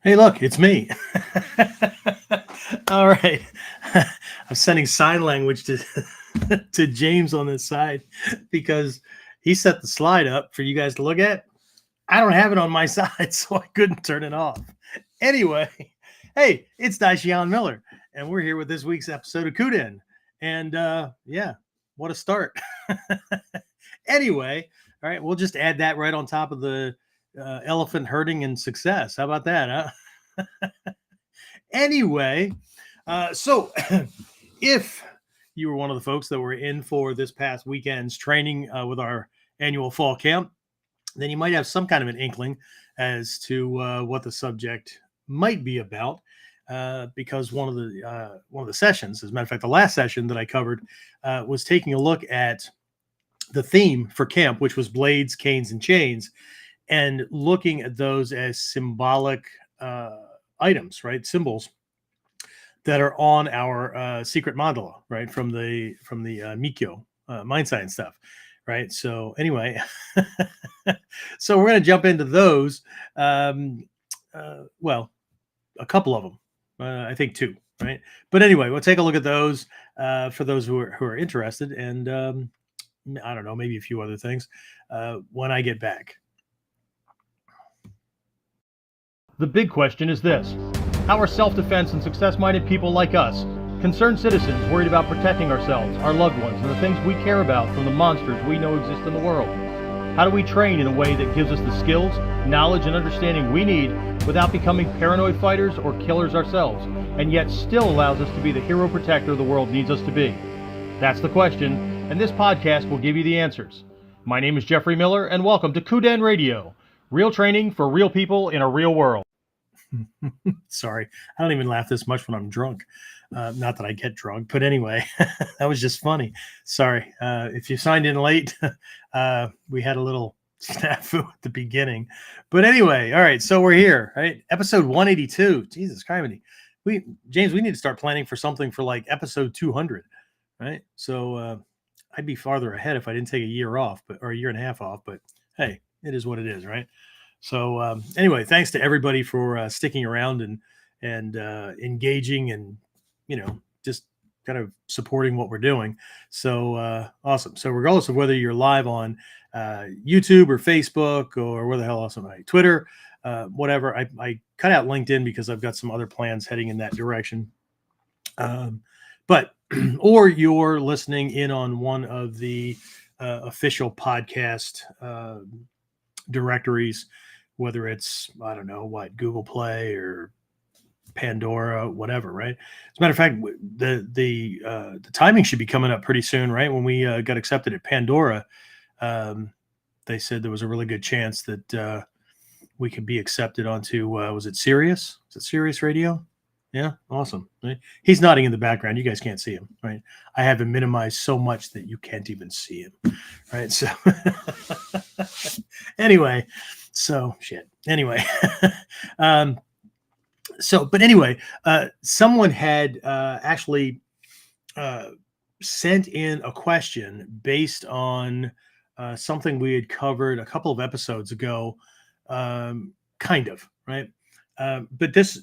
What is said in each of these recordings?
Hey, look, it's me. All right. I'm sending sign language to to James on this side because he set the slide up for you guys to look at. I don't have it on my side, so I couldn't turn it off. Anyway, hey, it's Daishion Miller, and we're here with this week's episode of KUDEN. And yeah, what a start. Anyway, all right, we'll just add that right on top of the elephant herding and success. How about that, huh? Anyway, so if you were one of the folks that were in for this past weekend's training with our annual fall camp, then you might have some kind of an inkling as to what the subject might be about. Because one of the sessions, as a matter of fact, the last session that I covered was taking a look at the theme for camp, which was blades, canes, and chains, and looking at those as symbolic items, right? Symbols that are on our secret mandala, right? From the Mikkyo mind science stuff, right? So anyway, so we're going to jump into those. Well, a couple of them, I think two, right? But anyway, we'll take a look at those for those who are interested, and I don't know, maybe a few other things when I get back. The big question is this: how are self-defense and success-minded people like us, concerned citizens worried about protecting ourselves, our loved ones, and the things we care about from the monsters we know exist in the world? How do we train in a way that gives us the skills, knowledge, and understanding we need without becoming paranoid fighters or killers ourselves, and yet still allows us to be the hero protector the world needs us to be? That's the question, and this podcast will give you the answers. My name is Jeffrey Miller, and welcome to KUDEN Radio, real training for real people in a real world. Sorry, I don't even laugh this much when I'm drunk. Not that I get drunk, but anyway, that was just funny. Sorry. If you signed in late, we had a little snafu at the beginning. But anyway, all right, so we're here, right? Episode 182. Jesus Christ. James, we need to start planning for something for like episode 200, right? So I'd be farther ahead if I didn't take a year off, or a year and a half off, but hey, it is what it is, right? So anyway, thanks to everybody for sticking around and engaging and just kind of supporting what we're doing. So awesome. So regardless of whether you're live on YouTube or Facebook or where the hell else am I, Twitter, whatever, I cut out LinkedIn because I've got some other plans heading in that direction. But or you're listening in on one of the official podcast directories, whether it's, I don't know what, Google Play or Pandora, whatever, right? As a matter of fact, the timing should be coming up pretty soon, right? When we got accepted at Pandora, they said there was a really good chance that we could be accepted onto, was it Sirius? Is it Sirius Radio? Yeah, awesome. Right? He's nodding in the background. You guys can't see him, right? I have him minimized so much that you can't even see him, right? So anyway, so shit. Anyway, but anyway, someone had actually sent in a question based on something we had covered a couple of episodes ago, kind of, right? But this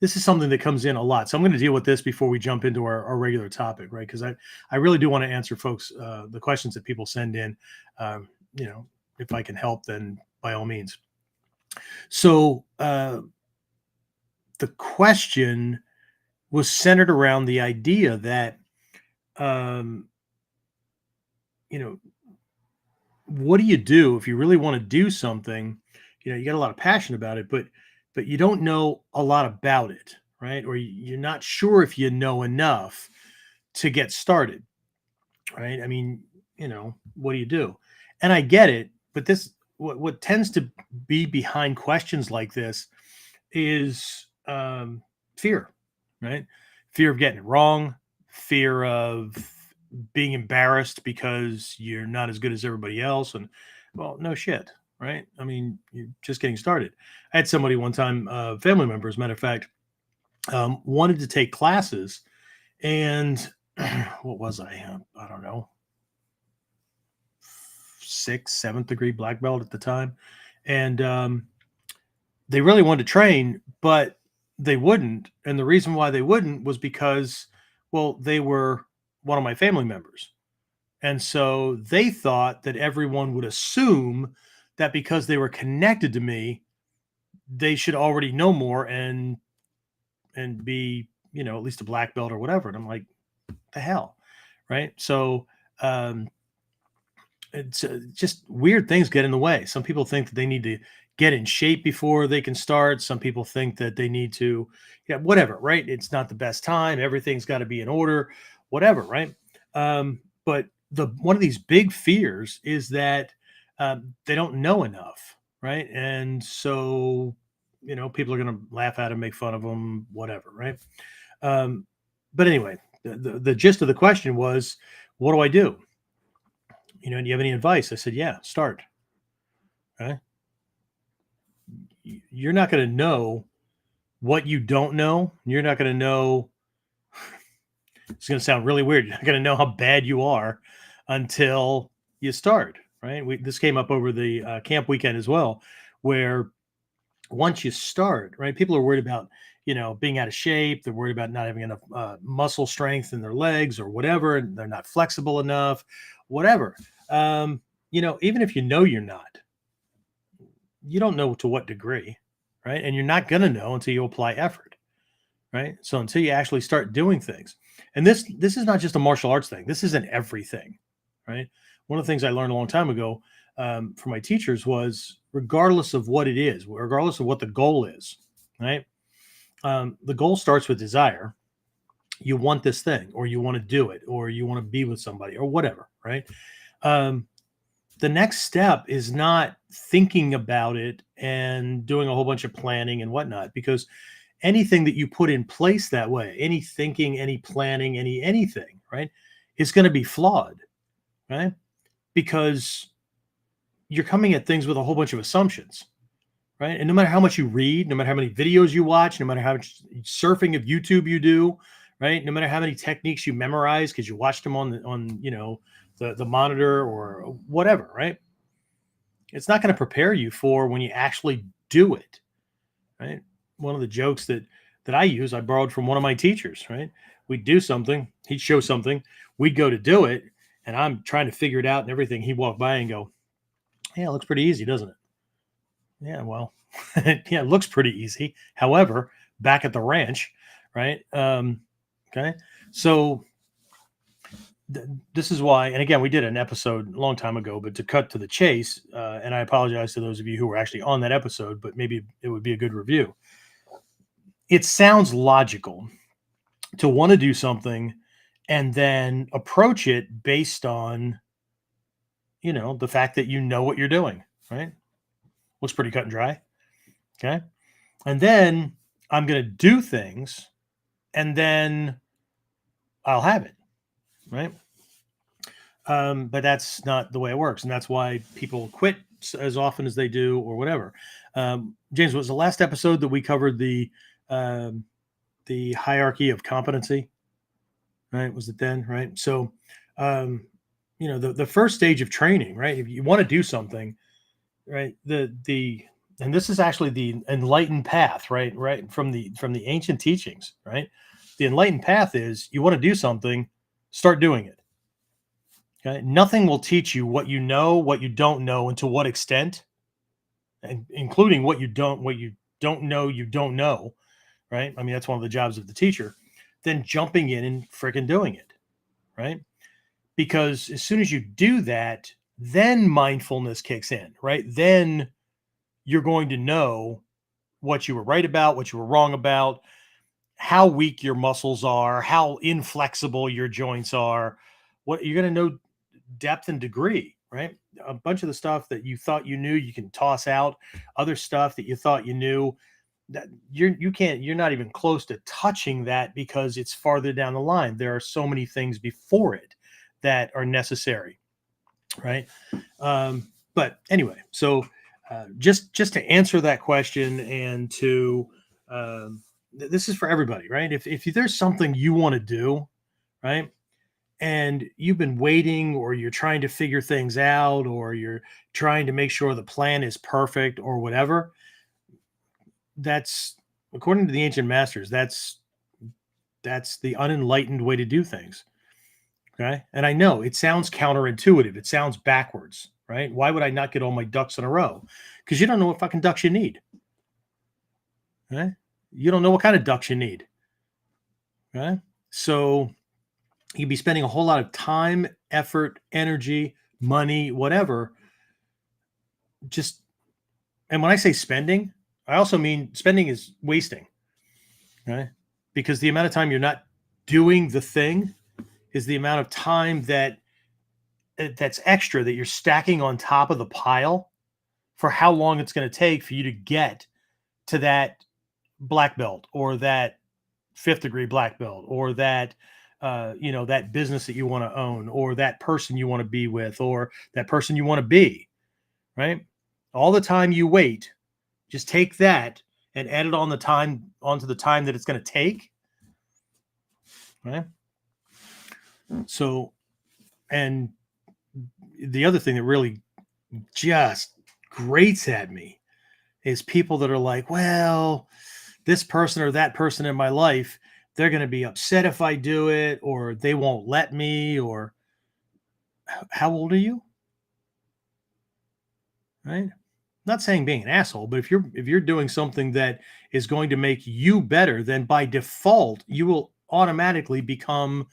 is something that comes in a lot. So I'm going to deal with this before we jump into our regular topic, right? Because I really do want to answer folks, the questions that people send in. If I can help, then by all means. So the question was centered around the idea that, what do you do if you really want to do something? You got a lot of passion about it, but you don't know a lot about it, right? Or you're not sure if you know enough to get started, right? I mean, what do you do? And I get it, but what tends to be behind questions like this is fear, right? Fear of getting it wrong, fear of being embarrassed because you're not as good as everybody else. And well, no shit, right? I mean, you're just getting started. I had somebody one time, family member, as a matter of fact, wanted to take classes, and what was I? I don't know, 6th, 7th degree black belt at the time, and they really wanted to train, but they wouldn't. And the reason why they wouldn't was because, well, they were one of my family members. And so they thought that everyone would assume that because they were connected to me, they should already know more and be, at least a black belt or whatever. And I'm like, the hell, right? So um, it's just weird things get in the way. Some people think that they need to get in shape before they can start. Some people think that they need to, yeah, whatever, right? It's not the best time. Everything's got to be in order, whatever, right? But the one of these big fears is that they don't know enough, right? And so, people are going to laugh at them, make fun of them, whatever, right? Um, but anyway, the gist of the question was, what do I do? Do you have any advice? I said, yeah, start. Okay. You're not going to know what you don't know. You're not going to know. It's going to sound really weird. You're not going to know how bad you are until you start. Right. This came up over the camp weekend as well, where once you start, right, people are worried about, being out of shape. They're worried about not having enough muscle strength in their legs or whatever. And they're not flexible enough, whatever. Even if you're not, you don't know to what degree, right? And you're not going to know until you apply effort, right? So until you actually start doing things. And this is not just a martial arts thing. This is in everything, right? One of the things I learned a long time ago from my teachers was, regardless of what it is, regardless of what the goal is, right? The goal starts with desire. You want this thing, or you want to do it, or you want to be with somebody, or whatever, right? The next step is not thinking about it and doing a whole bunch of planning and whatnot, because anything that you put in place that way, any thinking, any planning, anything, right, is going to be flawed, right? Because you're coming at things with a whole bunch of assumptions, right? And no matter how much you read, no matter how many videos you watch, no matter how much surfing of YouTube you do, right? No matter how many techniques you memorize because you watched them on the monitor or whatever, right? It's not going to prepare you for when you actually do it, right? One of the jokes that I use, I borrowed from one of my teachers, right? We'd do something, he'd show something, we'd go to do it, and I'm trying to figure it out and everything. He'd walk by and go, yeah, it looks pretty easy, doesn't it? Yeah, well, yeah, it looks pretty easy. However, back at the ranch, right? Okay. So this is why, and again, we did an episode a long time ago, but to cut to the chase, and I apologize to those of you who were actually on that episode, but maybe it would be a good review. It sounds logical to want to do something and then approach it based on, the fact that you know what you're doing, right? Looks pretty cut and dry. Okay. And then I'm going to do things and then I'll have it, right? But that's not the way it works. And that's why people quit as often as they do or whatever. James, was the last episode that we covered the hierarchy of competency, right? Was it then, right? So, the first stage of training, right? If you want to do something, right? And this is actually the enlightened path, right? Right. From the ancient teachings, right? The enlightened path is, you want to do something, start doing it. Okay. Nothing will teach you what you know, what you don't know, and to what extent, and including what you don't know, you don't know, right? I mean, that's one of the jobs of the teacher, then jumping in and freaking doing it, right? Because as soon as you do that, then mindfulness kicks in, right? Then you're going to know what you were right about, what you were wrong about, how weak your muscles are, how inflexible your joints are. What you're going to know depth and degree, right? A bunch of the stuff that you thought you knew, you can toss out. Other stuff that you thought you knew, that you're not even close to touching that because it's farther down the line. There are so many things before it that are necessary, right? But anyway, so just to answer that question and to this is for everybody, right? If there's something you want to do, right, and you've been waiting, or you're trying to figure things out, or you're trying to make sure the plan is perfect or whatever, that's according to the ancient masters, that's the unenlightened way to do things. Okay. And I know it sounds counterintuitive. It sounds backwards, right? Why would I not get all my ducks in a row? Because you don't know what fucking ducks you need. Right? You don't know what kind of ducks you need. Right? So you'd be spending a whole lot of time, effort, energy, money, whatever. Just, and when I say spending, I also mean spending is wasting. Right? Because the amount of time you're not doing the thing is the amount of time that's extra that you're stacking on top of the pile for how long it's going to take for you to get to that black belt or that fifth degree black belt or that that business that you want to own or that person you want to be with or that person you want to be, right? All the time you wait, just take that and add it onto the time that it's going to take, right? So, and the other thing that really just grates at me is people that are like, well, this person or that person in my life, they're going to be upset if I do it, or they won't let me, or how old are you? Right? Not saying being an asshole, but if you're doing something that is going to make you better, then by default, you will automatically become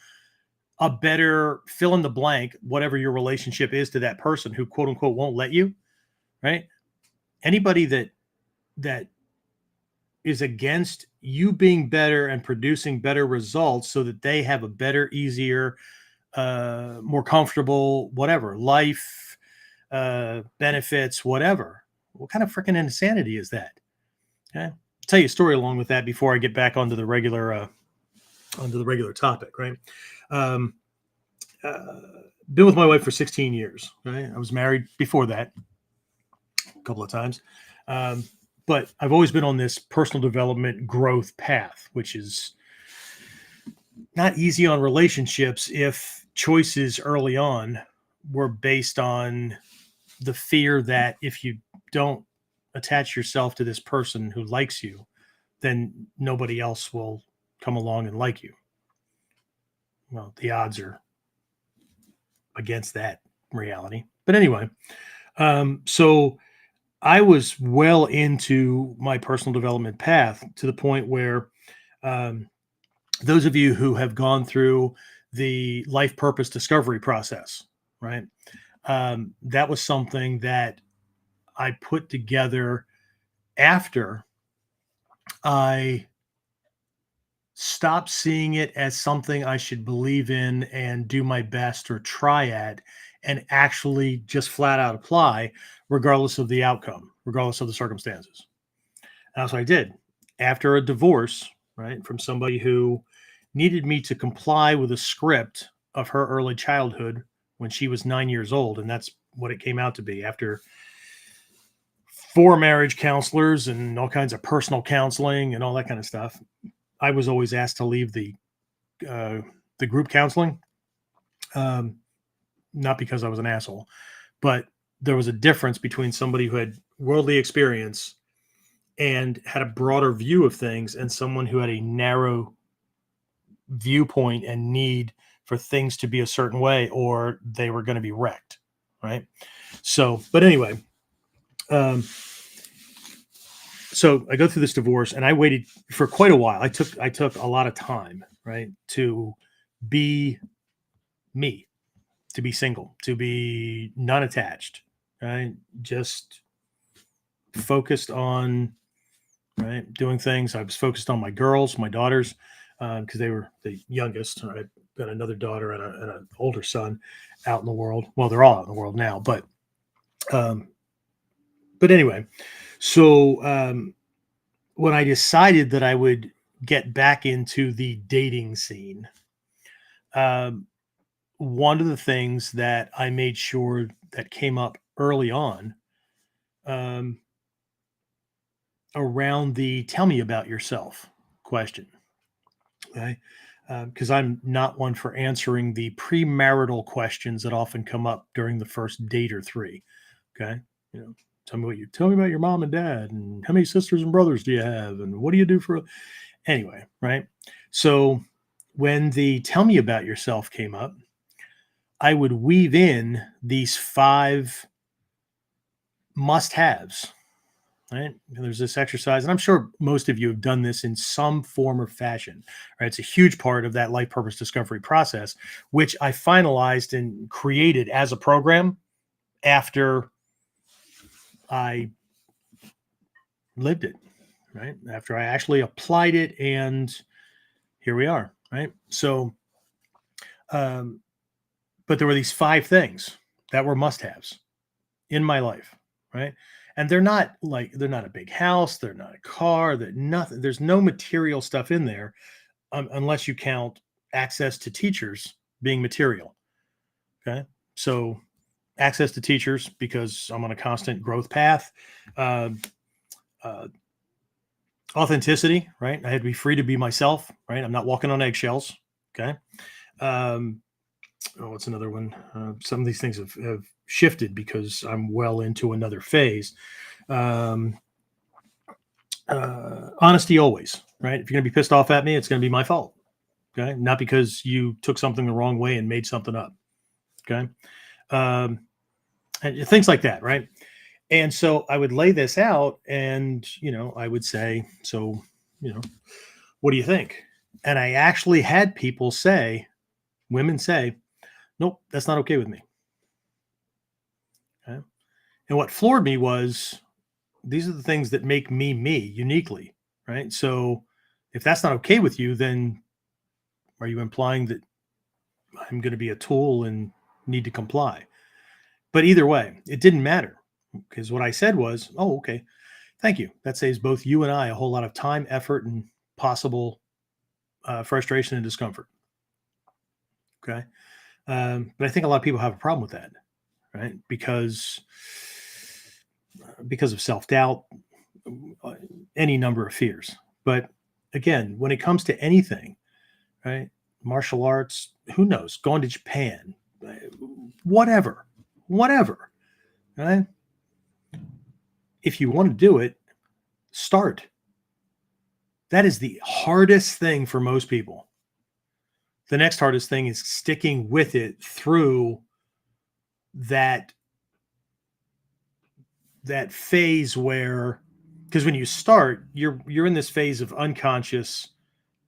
a better fill in the blank, whatever your relationship is to that person who quote unquote won't let you, right? Anybody that is against you being better and producing better results so that they have a better, easier, more comfortable, whatever, life, benefits, whatever. What kind of freaking insanity is that? Okay. I'll tell you a story along with that before I get back onto the regular topic, right? Um, been with my wife for 16 years, right? I was married before that a couple of times. But I've always been on this personal development growth path, which is not easy on relationships if choices early on were based on the fear that if you don't attach yourself to this person who likes you, then nobody else will come along and like you. Well, the odds are against that reality. But anyway, so I was well into my personal development path to the point where those of you who have gone through the life purpose discovery process, right? That was something that I put together after I stopped seeing it as something I should believe in and do my best or try at, and actually just flat out apply, regardless of the outcome, regardless of the circumstances. And that's what I did after a divorce, right, from somebody who needed me to comply with a script of her early childhood when she was 9 years old. And that's what it came out to be after 4 marriage counselors and all kinds of personal counseling and all that kind of stuff. I was always asked to leave the group counseling, not because I was an asshole, but there was a difference between somebody who had worldly experience and had a broader view of things and someone who had a narrow viewpoint and need for things to be a certain way or they were going to be wrecked, right? So, but anyway, so I go through this divorce and I waited for quite a while. I took a lot of time, right, to be me, to be single, to be non-attached, right? Just focused on, right, doing things. I was focused on my girls, my daughters, because they were the youngest. I've got another daughter and an older son out in the world. Well, they're all out in the world now, but anyway, so when I decided that I would get back into the dating scene, one of the things that I made sure that came up early on, around the "tell me about yourself" question, okay? Because I'm not one for answering the premarital questions that often come up during the first date or three. Okay, you know, tell me about your mom and dad, and how many sisters and brothers do you have, and what do you do for anyway, right? So when the tell me about yourself came up, I would weave in these 5 must-haves, right? And there's this exercise, and I'm sure most of you have done this in some form or fashion, right? It's a huge part of that life purpose discovery process, which I finalized and created as a program after I lived it, right? After I actually applied it, and here we are, right? So, but there were these 5 things that were must-haves in my life, right? And they're not a big house, they're not a car, that nothing. There's no material stuff in there, unless you count access to teachers being material. Okay, so access to teachers, because I'm on a constant growth path. Uh, uh, Authenticity, right? I had to be free to be myself, right? I'm not walking on eggshells. Okay. What's another one? Some of these things have shifted because I'm well into another phase. Honesty always, right? If you're going to be pissed off at me, it's going to be my fault. Okay. Not because you took something the wrong way and made something up. Okay. And things like that, right? And so I would lay this out, and, I would say, so, what do you think? And I actually had people women say, nope, that's not okay with me. Okay. And what floored me was, these are the things that make me uniquely, right? So if that's not okay with you, then are you implying that I'm going to be a tool and need to comply? But either way, it didn't matter, because what I said was, oh, okay, thank you. That saves both you and I a whole lot of time, effort, and possible frustration and discomfort. Okay. But I think a lot of people have a problem with that, right? Because of self-doubt, any number of fears. But again, when it comes to anything, right? Martial arts, who knows? Going to Japan, whatever, right? If you want to do it, start. That is the hardest thing for most people. The next hardest thing is sticking with it through that phase where, because when you start, you're in this phase of unconscious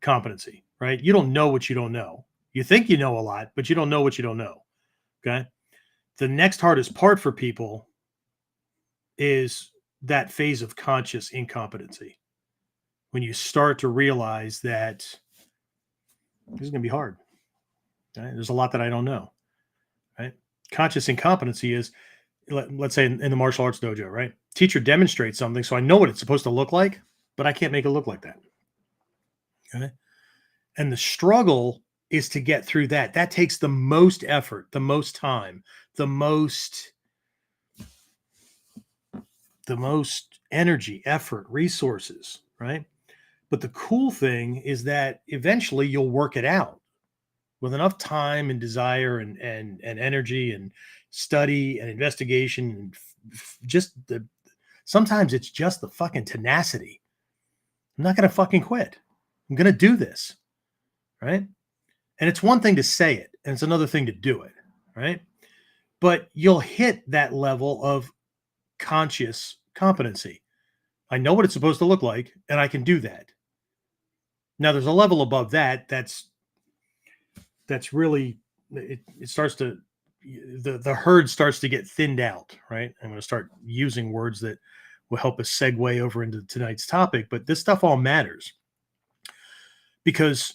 competency, right? You don't know what you don't know. You think you know a lot, but you don't know what you don't know. Okay. The next hardest part for people is that phase of conscious incompetency, when you start to realize that this is going to be hard. Right? There's a lot that I don't know. Right? Conscious incompetency is, let's say in the martial arts dojo, right? Teacher demonstrates something, so I know what it's supposed to look like, but I can't make it look like that. Okay. And the struggle is to get through that. That takes the most effort, the most time, the most energy, effort, resources, right? But the cool thing is that eventually you'll work it out with enough time and desire and energy and study and investigation, and sometimes it's just the fucking tenacity. I'm not going to fucking quit. I'm going to do this. Right. And it's one thing to say it, and it's another thing to do it. Right. But you'll hit that level of conscious competency. I know what it's supposed to look like, and I can do that. Now there's a level above that. That's really, it starts to, the herd starts to get thinned out, right? I'm going to start using words that will help us segue over into tonight's topic, but this stuff all matters, because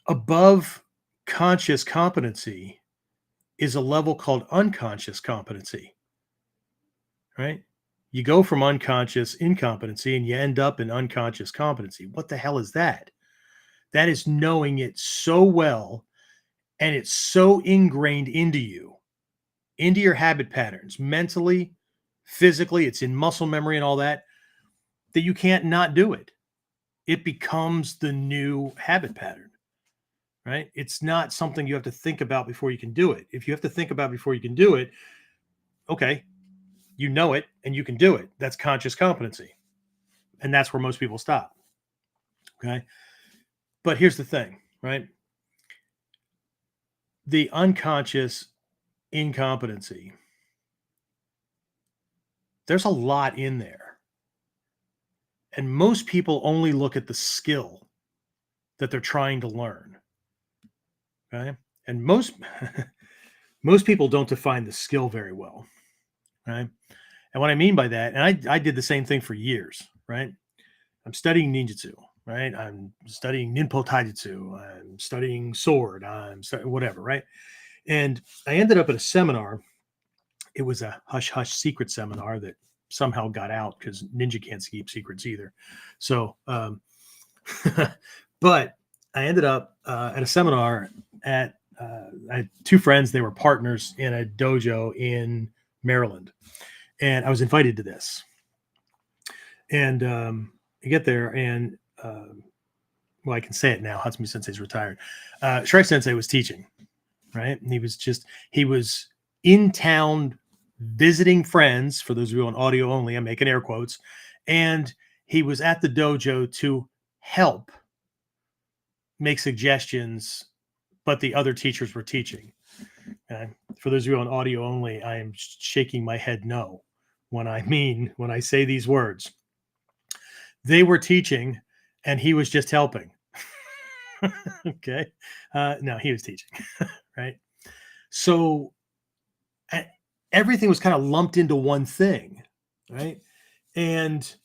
above conscious competency is a level called unconscious competency, right? You go from unconscious incompetency and you end up in unconscious competency. What the hell is that? That is knowing it so well, and it's so ingrained into you, into your habit patterns, mentally, physically, it's in muscle memory and all that, that you can't not do it. It becomes the new habit pattern, right? It's not something you have to think about before you can do it. If you have to think about before you can do it, okay, you know it and you can do it. That's conscious competency. And that's where most people stop. Okay. But here's the thing, right? The unconscious incompetency, there's a lot in there. And most people only look at the skill that they're trying to learn. Okay. And most most people don't define the skill very well. Right. And what I mean by that, and I did the same thing for years, right? I'm studying ninjutsu, right? I'm studying ninpo taijutsu. I'm studying sword. Whatever, right? And I ended up at a seminar. It was a hush hush secret seminar that somehow got out because ninja can't keep secrets either. So, but I ended up at a seminar at I had two friends. They were partners in a dojo in Maryland, and I was invited to this. And you get there, and well, I can say it now. Hatsumi Sensei's retired. Shrek Sensei was teaching, right? And he was in town visiting friends. For those of you on audio only, I'm making air quotes. And he was at the dojo to help make suggestions, but the other teachers were teaching. For those of you on audio only, I am shaking my head no when I say these words. They were teaching and he was just helping. Okay. No, he was teaching. Right. So everything was kind of lumped into one thing. Right. And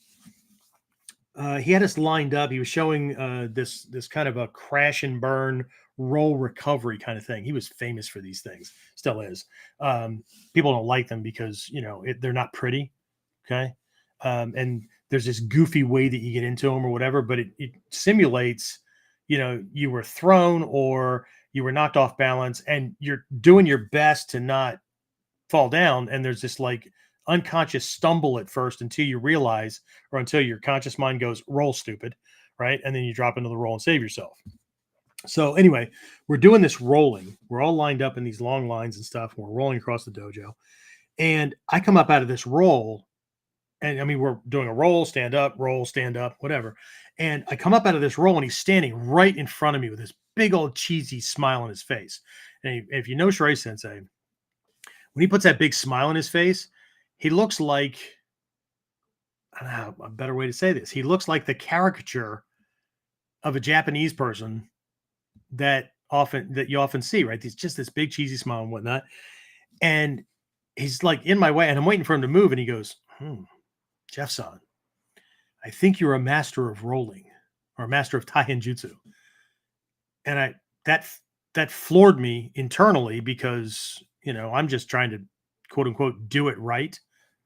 he had us lined up. He was showing this kind of a crash and burn roll recovery kind of thing. He was famous for these things, still is. People don't like them because, they're not pretty. Okay. And there's this goofy way that you get into them or whatever, but it simulates, you were thrown or you were knocked off balance and you're doing your best to not fall down. And there's this like unconscious stumble at first until you realize, or until your conscious mind goes, roll stupid. Right. And then you drop into the roll and save yourself. So anyway, we're doing this rolling. We're all lined up in these long lines and stuff. And we're rolling across the dojo. And I come up out of this roll. And I mean, we're doing a roll, stand up, whatever. And I come up out of this roll and he's standing right in front of me with this big old cheesy smile on his face. And if you know Shrei Sensei, when he puts that big smile on his face, he looks like, I don't know a better way to say this. He looks like the caricature of a Japanese person that you often see, right? He's just this big cheesy smile and whatnot. And he's like in my way and I'm waiting for him to move. And he goes, Jeff-san, I think you're a master of rolling or a master of Taihenjutsu. And that floored me internally because, I'm just trying to quote unquote do it right?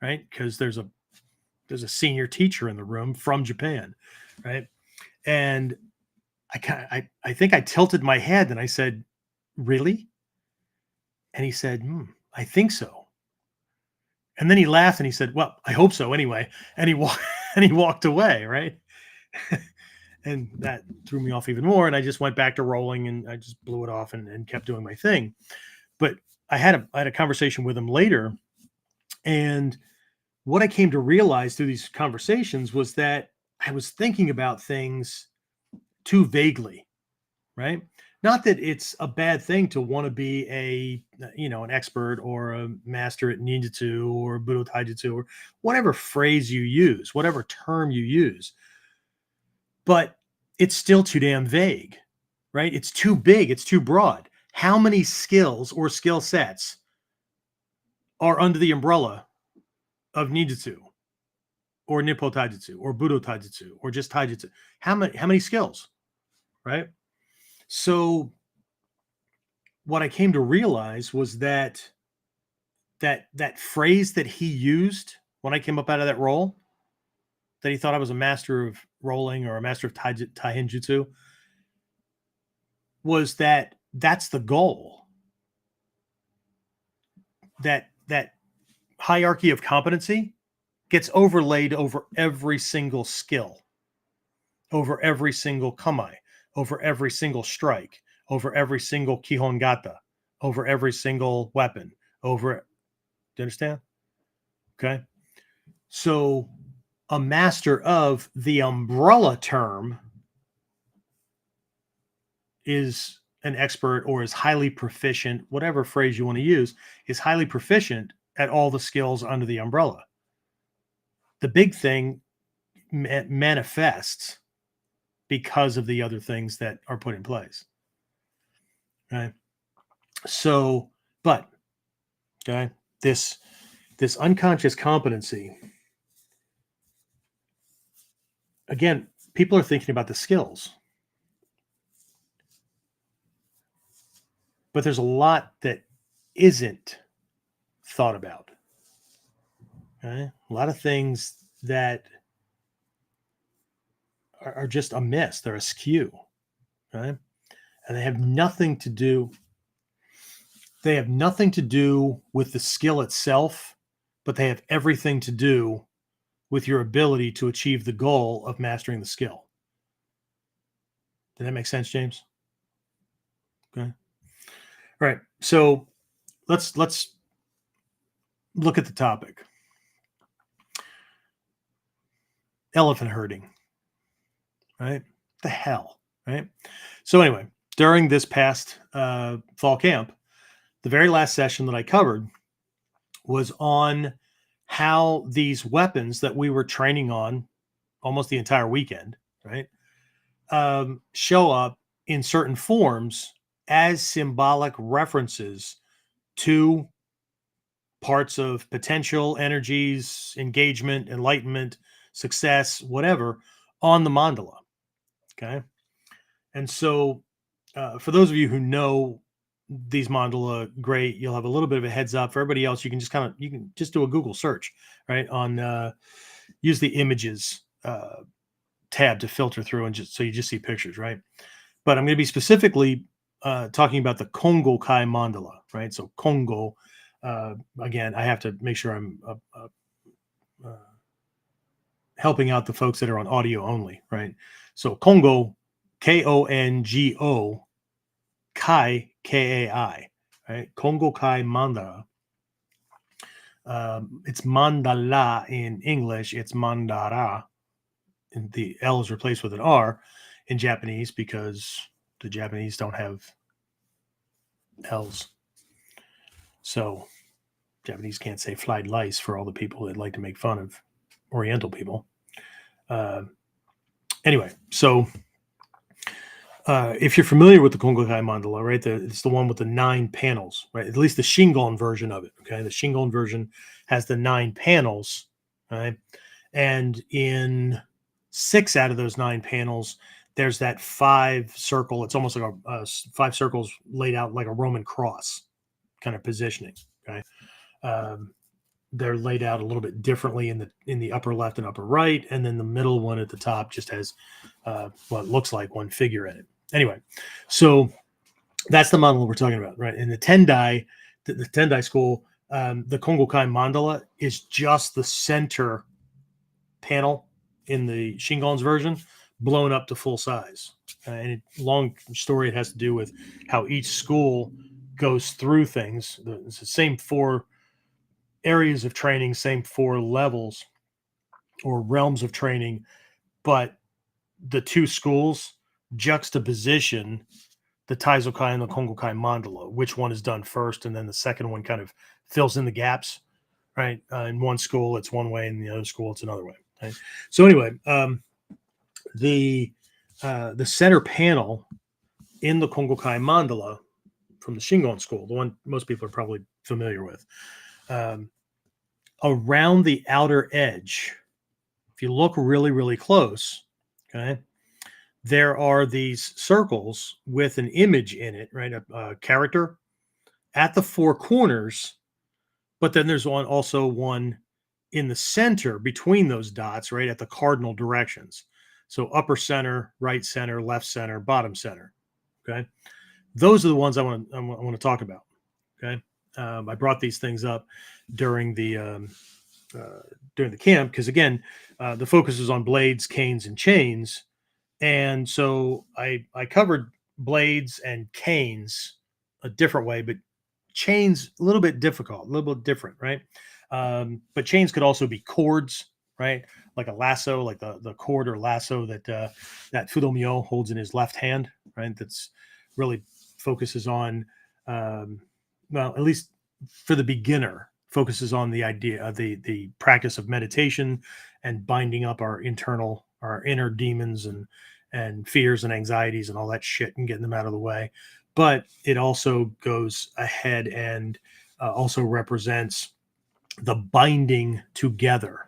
Because there's a senior teacher in the room from Japan, right? And I think I tilted my head and I said, really? And he said, I think so. And then he laughed and he said, well, I hope so anyway. And he walked away. Right. And that threw me off even more. And I just went back to rolling and I just blew it off and kept doing my thing. But I had a conversation with him later. And what I came to realize through these conversations was that I was thinking about things too vaguely. Right. Not that it's a bad thing to want to be an expert or a master at ninjutsu or budo taijutsu or whatever phrase you use, whatever term you use. But it's still too damn vague, right? It's too big. It's too broad. How many skills or skill sets are under the umbrella of ninjutsu or ninpo taijutsu or budo taijutsu or just taijutsu? How many skills, right? So what I came to realize was that phrase that he used when I came up out of that roll, that he thought I was a master of rolling or a master of Taihenjutsu, was that's the goal. That hierarchy of competency gets overlaid over every single skill, over every single kamae, over every single strike, over every single kihon gata, over every single weapon, do you understand? Okay. So a master of the umbrella term is an expert or is highly proficient, whatever phrase you want to use, is highly proficient at all the skills under the umbrella. The big thing manifests because of the other things that are put in place. Right. So, but okay, this unconscious competency, again, people are thinking about the skills, but there's a lot that isn't thought about. Okay? A lot of things that are just amiss. They're askew. Okay? And they have nothing to do. They have nothing to do with the skill itself, but they have everything to do with your ability to achieve the goal of mastering the skill. Did that make sense, James? Okay. All right. So let's look at the topic. Elephant herding. Right? The hell. Right? So anyway, during this past fall camp, the very last session that I covered was on how these weapons that we were training on almost the entire weekend, right, show up in certain forms as symbolic references to parts of potential, energies, engagement, enlightenment, success, whatever, on the mandala. Okay. And so for those of you who know these mandala, great, you'll have a little bit of a heads up. For everybody else, you can just do a Google search, right, on use the images tab to filter through, and so you just see pictures, right? But I'm going to be specifically talking about the Kongo Kai mandala, right? So Kongo, again, I have to make sure I'm helping out the folks that are on audio only, right? So Kongo, Kongo, Kai, Kai, right? Kongo Kai mandala. It's mandala in English. It's mandara. And the L is replaced with an R in Japanese because the Japanese don't have L's. So Japanese can't say fried lice for all the people that like to make fun of Oriental people. Anyway, so if you're familiar with the Kongo Kai mandala, right, it's the one with the 9 panels, right? At least the Shingon version of it. Okay, the Shingon version has the 9 panels, right? And in 6 out of those 9 panels, there's that 5 circle. It's almost like a 5 circles laid out like a Roman cross kind of positioning. Okay, they're laid out a little bit differently in the upper left and upper right, and then the middle one at the top just has what looks like one figure in it. Anyway, so that's the model we're talking about, right? In the Tendai, the Tendai school, the Kongo Kai mandala is just the center panel in the Shingon's version, blown up to full size. And long story, it has to do with how each school goes through things. It's the same 4 areas of training, same 4 levels or realms of training, but the 2 schools juxtaposition the Taizo Kai and the Kongo Kai mandala, which one is done first, and then the second one kind of fills in the gaps, right? In one school, it's one way, and in the other school, it's another way. Right? So anyway, the center panel in the Kongo Kai mandala from the Shingon school, the one most people are probably familiar with, around the outer edge, if you look really, really close, okay, there are these circles with an image in it, right? A character at the 4 corners, but then there's also one in the center between those dots, right, at the cardinal directions. So upper center, right center, left center, bottom center. Okay, those are the ones I want to talk about. Okay, I brought these things up during the camp because again, the focus is on blades, canes, and chains. And so I covered blades and canes a different way, but chains a little bit difficult, a little bit different, right? But chains could also be cords, right? Like a lasso, like the cord or lasso that Fudomyo holds in his left hand, right? That's really focuses on, well, at least for the beginner, focuses on the idea of the practice of meditation and binding up our inner demons and fears and anxieties and all that shit and getting them out of the way. But it also goes ahead and also represents the binding together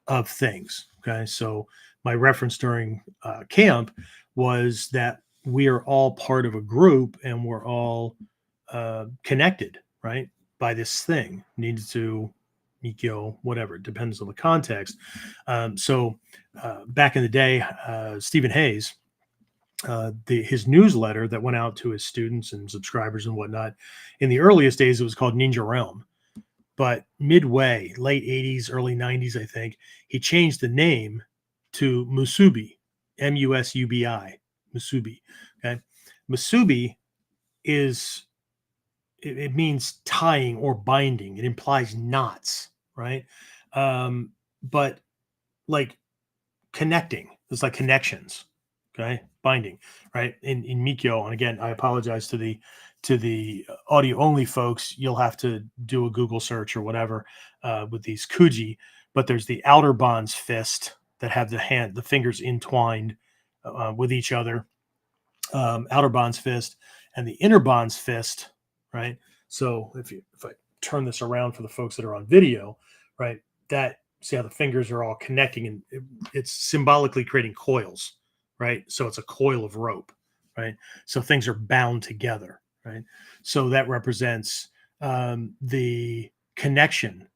of things. Okay, so my reference during camp was that we are all part of a group and we're all connected, right, by this thing. Needs to Mikkyo, whatever, it depends on the context. So back in the day, Stephen Hayes, his newsletter that went out to his students and subscribers and whatnot, in the earliest days, it was called Ninja Realm. But midway, late 80s, early 90s, I think, he changed the name to Musubi, Musubi, Musubi. Okay. Musubi is, it means tying or binding. It implies knots, right? But like connecting, it's like connections, okay? Binding, right? In Mikkyo, and again, I apologize to the audio only folks. You'll have to do a Google search or whatever with these kuji. But there's the outer bonds fist that have the fingers entwined with each other, outer bonds fist, and the inner bonds fist, right? So if I turn this around for the folks that are on video, right, that see how the fingers are all connecting, and it's symbolically creating coils, right? So it's a coil of rope, right? So things are bound together, right? So that represents the connection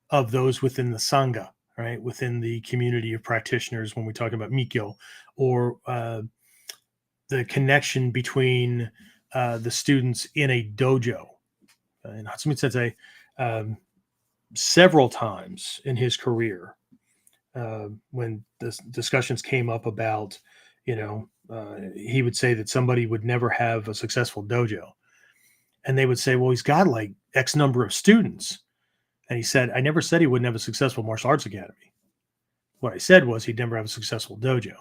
of those within the sangha, right? Within the community of practitioners when we talk about Mikkyo, or the connection between the students in a dojo. And Hatsumi Sensei, several times in his career, when the discussions came up about, he would say that somebody would never have a successful dojo. And they would say, well, he's got like X number of students. And he said, I never said he wouldn't have a successful martial arts academy. What I said was he'd never have a successful dojo.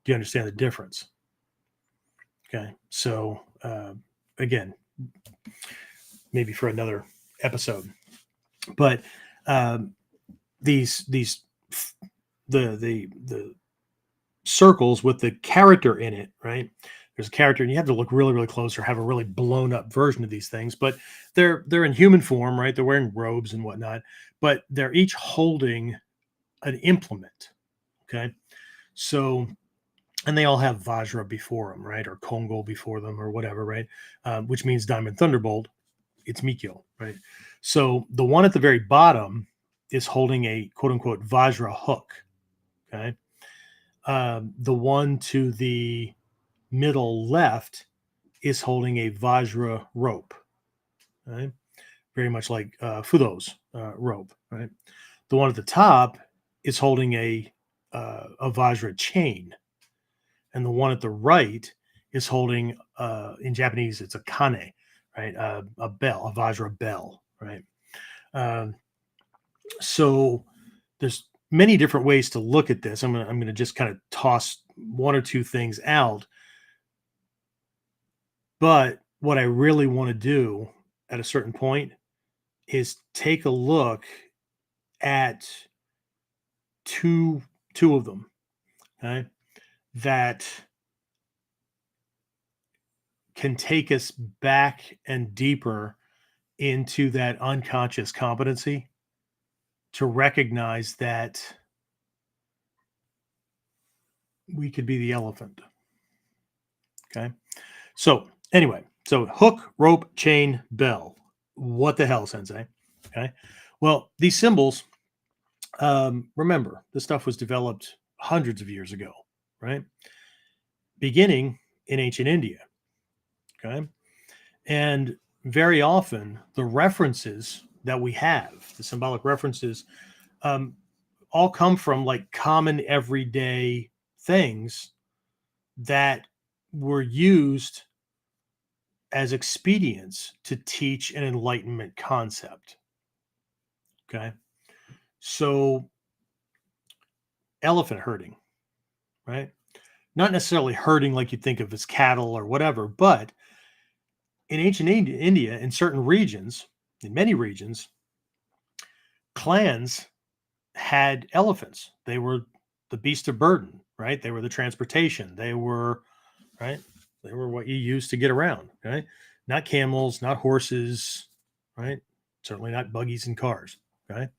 Do you understand the difference? Okay. So, again, maybe for another episode, but these the circles with the character in it, right? There's a character, and you have to look really, really close or have a really blown up version of these things, but they're in human form, right? They're wearing robes and whatnot, but they're each holding an implement. Okay. So, and they all have Vajra before them, right? Or Kongo before them or whatever, right? Which means Diamond Thunderbolt. It's Mikkyo, right? So the one at the very bottom is holding a quote unquote Vajra hook. Okay. The one to the middle left is holding a Vajra rope, right? Very much like Fudo's rope, right? The one at the top is holding a Vajra chain, and the one at the right is holding, in Japanese, it's a kane, right? A bell, a Vajra bell, right? So there's many different ways to look at this. I'm gonna just kind of toss one or two things out. But what I really want to do at a certain point is take a look at two of them, okay, that can take us back and deeper into that unconscious competency to recognize that we could be the elephant. Okay. So anyway, so hook, rope, chain, bell. What the hell, Sensei? Okay. Well, these symbols, remember, this stuff was developed hundreds of years ago, right? Beginning in ancient India. Okay. And very often the references that we have, the symbolic references, all come from like common everyday things that were used as expedients to teach an enlightenment concept. Okay. So elephant herding, right? Not necessarily herding like you think of as cattle or whatever, but in ancient India, in certain regions, in many regions, clans had elephants. They were the beast of burden, right? They were the transportation. They were, right? They were what you used to get around, right? Not camels, not horses, right? Certainly not buggies and cars, right?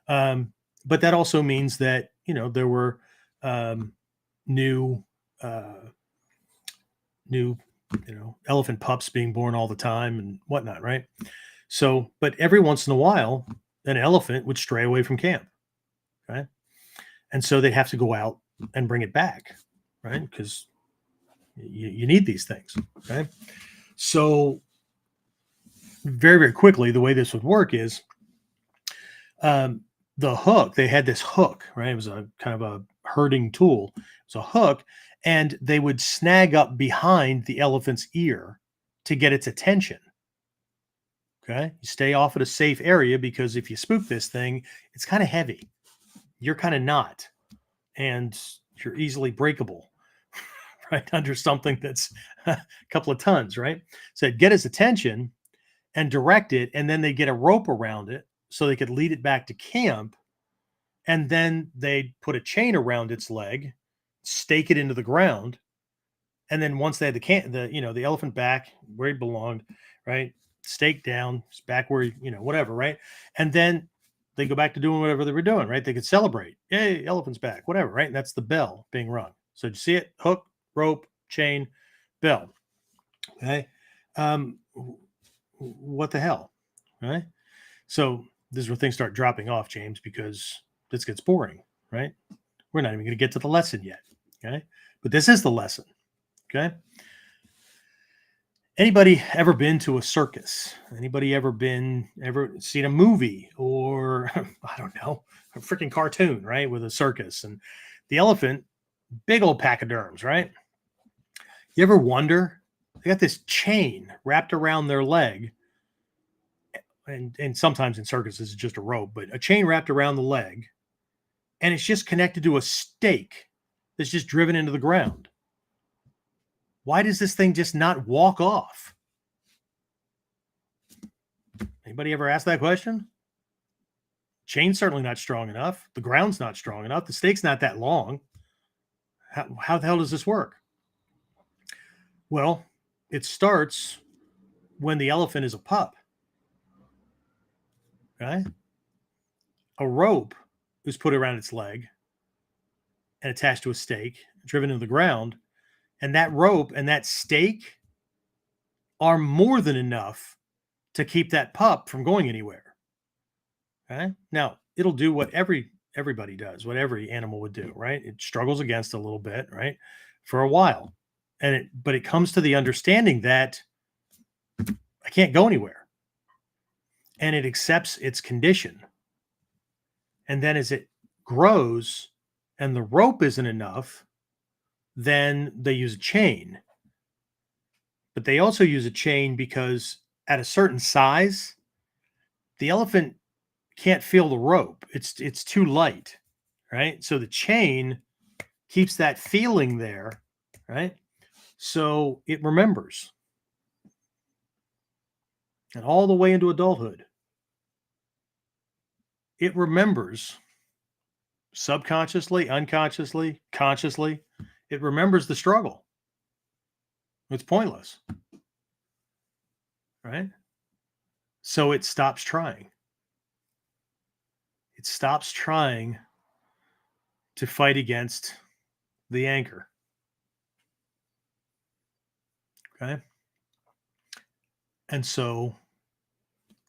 But that also means that, there were um, new, uh, new, elephant pups being born all the time and whatnot, right? So, but every once in a while, an elephant would stray away from camp, right? And so they have to go out and bring it back, right? Because you need these things, okay? So very, very quickly, the way this would work is um, the hook. They had this hook, right? It was a kind of a herding tool. It's a hook, and they would snag up behind the elephant's ear to get its attention. Okay, you stay off at a safe area because if you spook this thing, it's kind of heavy. You're kind of not, and you're easily breakable, right? Under something that's a couple of tons, right? So it'd get his attention and direct it, and then they get a rope around it so they could lead it back to camp, and then they'd put a chain around its leg, stake it into the ground, and then once they had the elephant back where he belonged, right? Stake down, it's back where whatever, right? And then they go back to doing whatever they were doing, right? They could celebrate, yay, elephant's back, whatever, right? And that's the bell being rung. So you see it? Hook, rope, chain, bell. Okay. What the hell, right? So this is where things start dropping off, James, because this gets boring, right? We're not even going to get to the lesson yet, okay? But this is the lesson, okay? Anybody ever been to a circus? Anybody ever seen a movie or I don't know, a freaking cartoon, right? With a circus and the elephant, big old pachyderms, right? You ever wonder? They got this chain wrapped around their leg, and sometimes in circuses it's just a rope, but a chain wrapped around the leg, and it's just connected to a stake that's just driven into the ground. Why does this thing just not walk off? Anybody ever ask that question? Chain's certainly not strong enough. The ground's not strong enough. The stake's not that long. How the hell does this work? Well, it starts when the elephant is a pup. Okay? A rope is put around its leg and attached to a stake, driven into the ground. And that rope and that stake are more than enough to keep that pup from going anywhere. Okay. Now, it'll do what everybody does, what every animal would do, right? It struggles against a little bit, right? For a while. But it comes to the understanding that I can't go anywhere. And it accepts its condition. And then as it grows and the rope isn't enough, then they use a chain. But they also use a chain because at a certain size, the elephant can't feel the rope. It's too light, right? So the chain keeps that feeling there, right? So it remembers. And all the way into adulthood, it remembers subconsciously, unconsciously, consciously. It remembers the struggle. It's pointless, right? So it stops trying. It stops trying to fight against the anchor. Okay. And so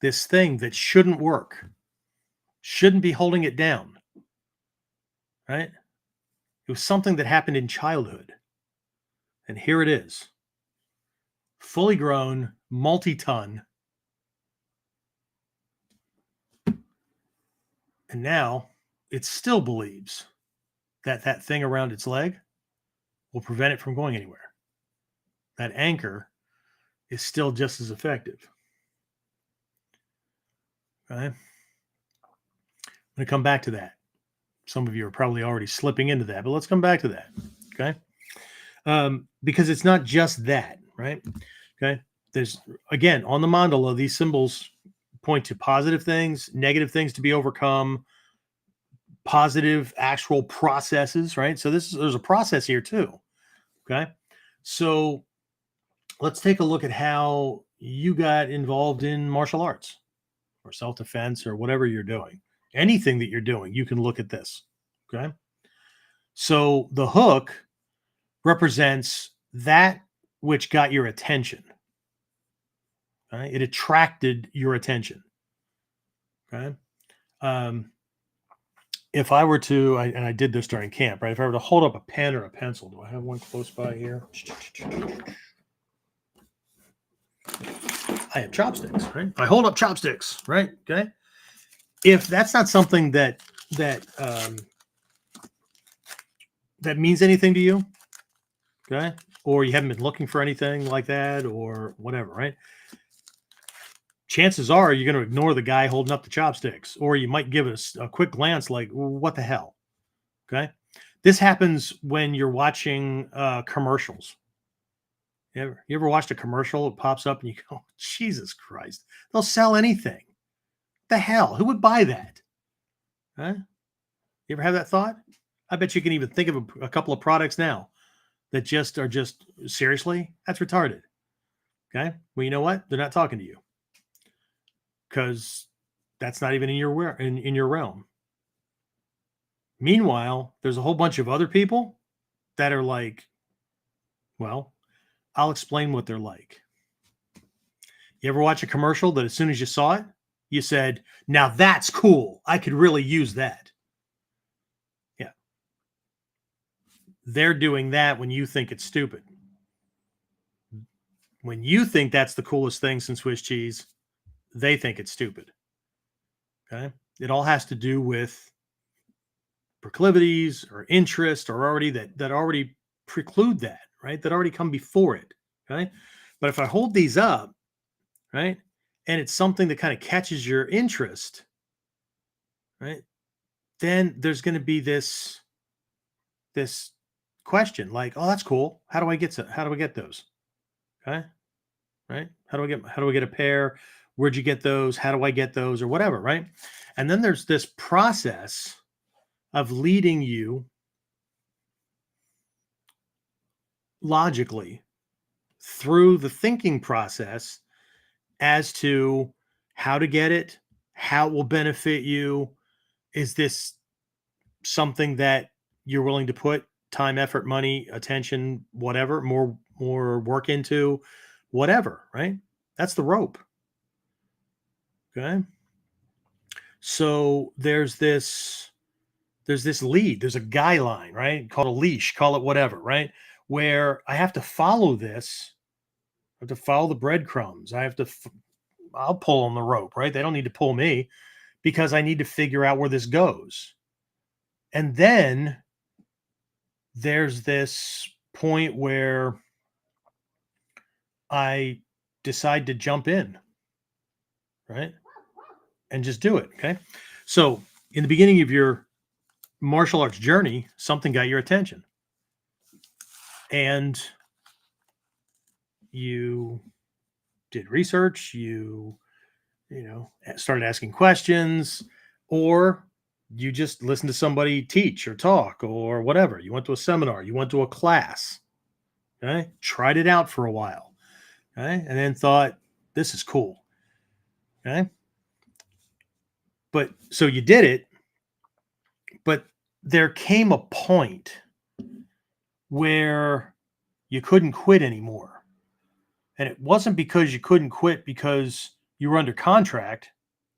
this thing that shouldn't work, shouldn't be holding it down, right? It was something that happened in childhood. And here it is, fully grown, multi-ton. And now it still believes that that thing around its leg will prevent it from going anywhere. That anchor is still just as effective. Okay. going to come back to that. Some of you are probably already slipping into that, but let's come back to that. Okay. Because it's not just that, right? Okay. There's, again, on the mandala, these symbols point to positive things, negative things to be overcome, positive actual processes, right? So there's a process here too. Okay. So let's take a look at how you got involved in martial arts or self-defense or whatever you're doing. Anything that you're doing, you can look at this. Okay. So the hook represents that which got your attention. Okay? It attracted your attention. Okay. If I were to, and I did this during camp, right? If I were to hold up a pen or a pencil, do I have one close by here? I have chopsticks, right? I hold up chopsticks, right? Okay. If that's not something that means anything to you, okay, or you haven't been looking for anything like that or whatever, right? Chances are you're going to ignore the guy holding up the chopsticks, or you might give it a quick glance like, what the hell? Okay. This happens when you're watching commercials. You ever watched a commercial? It pops up and you go, Jesus Christ, they'll sell anything. The hell? Who would buy that? Huh? You ever have that thought? I bet you can even think of a couple of products now that just are just, seriously, that's retarded. Okay. Well, you know what? They're not talking to you because that's not even in your realm. Meanwhile, there's a whole bunch of other people that are like, well, I'll explain what they're like. You ever watch a commercial that as soon as you saw it, you said, now that's cool. I could really use that. Yeah. They're doing that when you think it's stupid. When you think that's the coolest thing since Swiss cheese, they think it's stupid. Okay. It all has to do with proclivities or interest or already that already preclude that, right? That already come before it. Okay. But if I hold these up, right, and it's something that kind of catches your interest, right, then there's going to be this question like, oh, that's cool. How do I get those? Okay. Right. How do I get a pair? Where'd you get those? How do I get those or whatever? Right. And then there's this process of leading you logically through the thinking process as to how to get it, how it will benefit you. Is this something that you're willing to put time, effort, money, attention, whatever, more work into, whatever, right? That's the rope. Okay. So there's this lead, there's a guy line, right? Called a leash, call it whatever, right? Where I have to follow this. I have to follow the breadcrumbs. I'll pull on the rope, right? They don't need to pull me because I need to figure out where this goes. And then there's this point where I decide to jump in, right? And just do it. Okay. So in the beginning of your martial arts journey, something got your attention. And you did research, you started asking questions, or you just listened to somebody teach or talk or whatever. You went to a seminar, you went to a class, okay? Tried it out for a while, okay? And then thought, this is cool, okay? But so you did it, but there came a point where you couldn't quit anymore. And it wasn't because you couldn't quit because you were under contract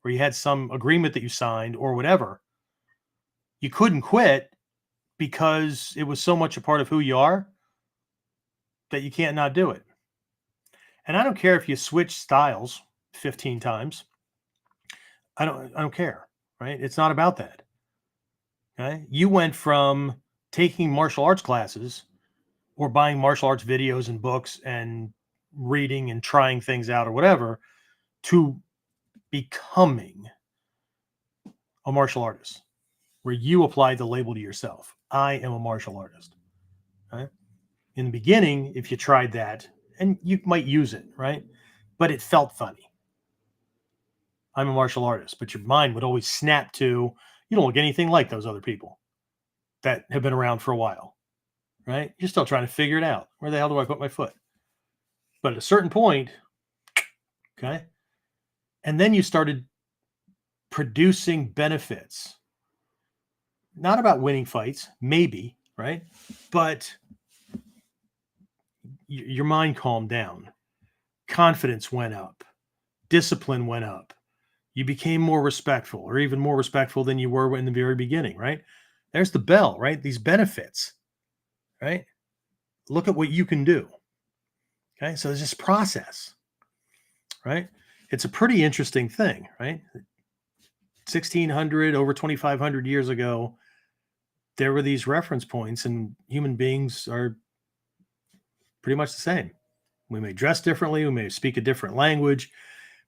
or you had some agreement that you signed or whatever. You couldn't quit because it was so much a part of who you are that you can't not do it. And I don't care if you switch styles 15 times. I don't care, right? It's not about that. Okay? You went from taking martial arts classes or buying martial arts videos and books and reading and trying things out or whatever to becoming a martial artist, where you apply the label to yourself. I am a martial artist. Right? In the beginning, if you tried that, and you might use it, right? But it felt funny. I'm a martial artist, but your mind would always snap to, you don't look anything like those other people that have been around for a while, right? You're still trying to figure it out. Where the hell do I put my foot? But at a certain point, okay, and then you started producing benefits. Not about winning fights, maybe, right? But your mind calmed down. Confidence went up. Discipline went up. You became more respectful, or even more respectful than you were in the very beginning, right? There's the bell, right? These benefits, right? Look at what you can do. Okay, so there's this process, right? It's a pretty interesting thing, right? 1600, over 2500 years ago, there were these reference points, and human beings are pretty much the same. We may dress differently, we may speak a different language,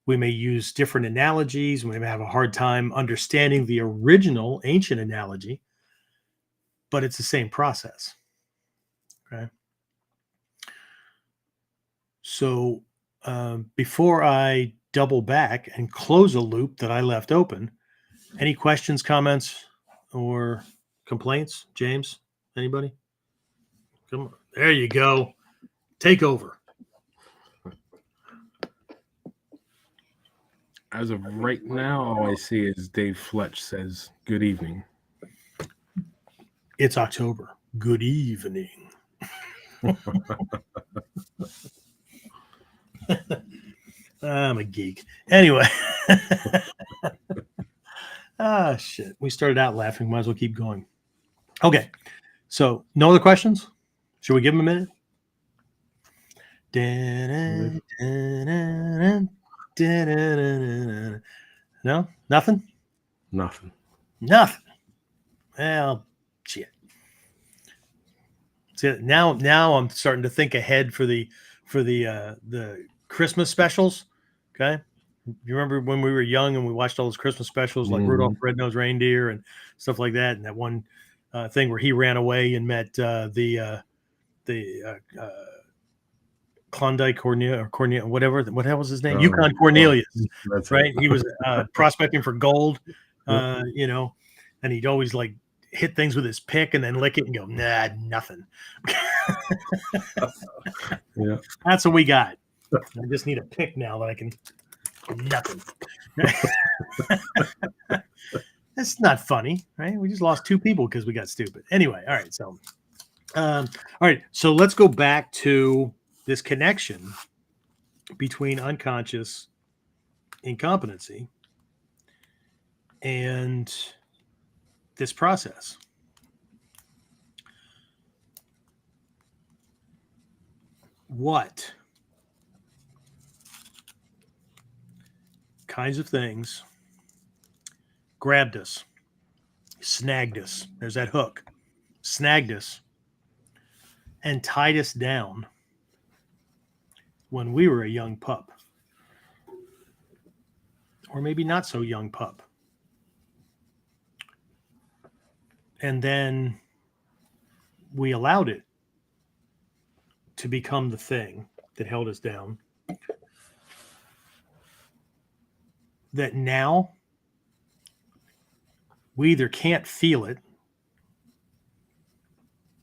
we may use different analogies, we may have a hard time understanding the original ancient analogy, but it's the same process. Okay. So before I double back and close a loop that I left open, any questions, comments, or complaints? James, anybody? Come on. There you go. Take over. As of right now, all I see is Dave Fletch says, "Good evening." It's October. Good evening. I'm a geek. Anyway. Shit. We started out laughing. Might as well keep going. Okay. So, no other questions? Should we give him a minute? No? Nothing? Nothing. Nothing. Well, shit. See, now I'm starting to think ahead for the Christmas specials. Okay. You remember when we were young and we watched all those Christmas specials like Rudolph the Red-Nosed Reindeer and stuff like that, and that one thing where he ran away and met the Klondike Cornelius, whatever. What hell was his name? Yukon Cornelius. That's right. it. He was prospecting for gold, you know, and he'd always like hit things with his pick and then lick it and go, nah, nothing. Yeah. That's what we got. I just need a pick now that I can. Nothing. That's not funny, right? We just lost 2 people because we got stupid. Anyway, all right. So, all right. So let's go back to this connection between unconscious incompetency and this process. What kinds of things grabbed us, snagged us? There's that hook. Snagged us and tied us down when we were a young pup. Or maybe not so young pup. And then we allowed it to become the thing that held us down. That now we either can't feel it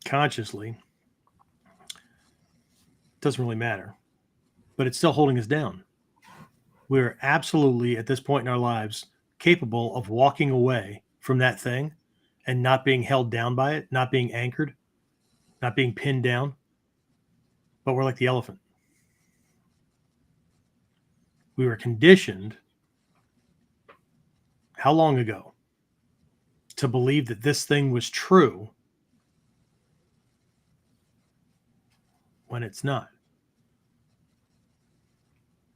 consciously, doesn't really matter, but it's still holding us down. We're absolutely, at this point in our lives, capable of walking away from that thing and not being held down by it, not being anchored, not being pinned down. But we're like the elephant. We were conditioned, how long ago, to believe that this thing was true when it's not.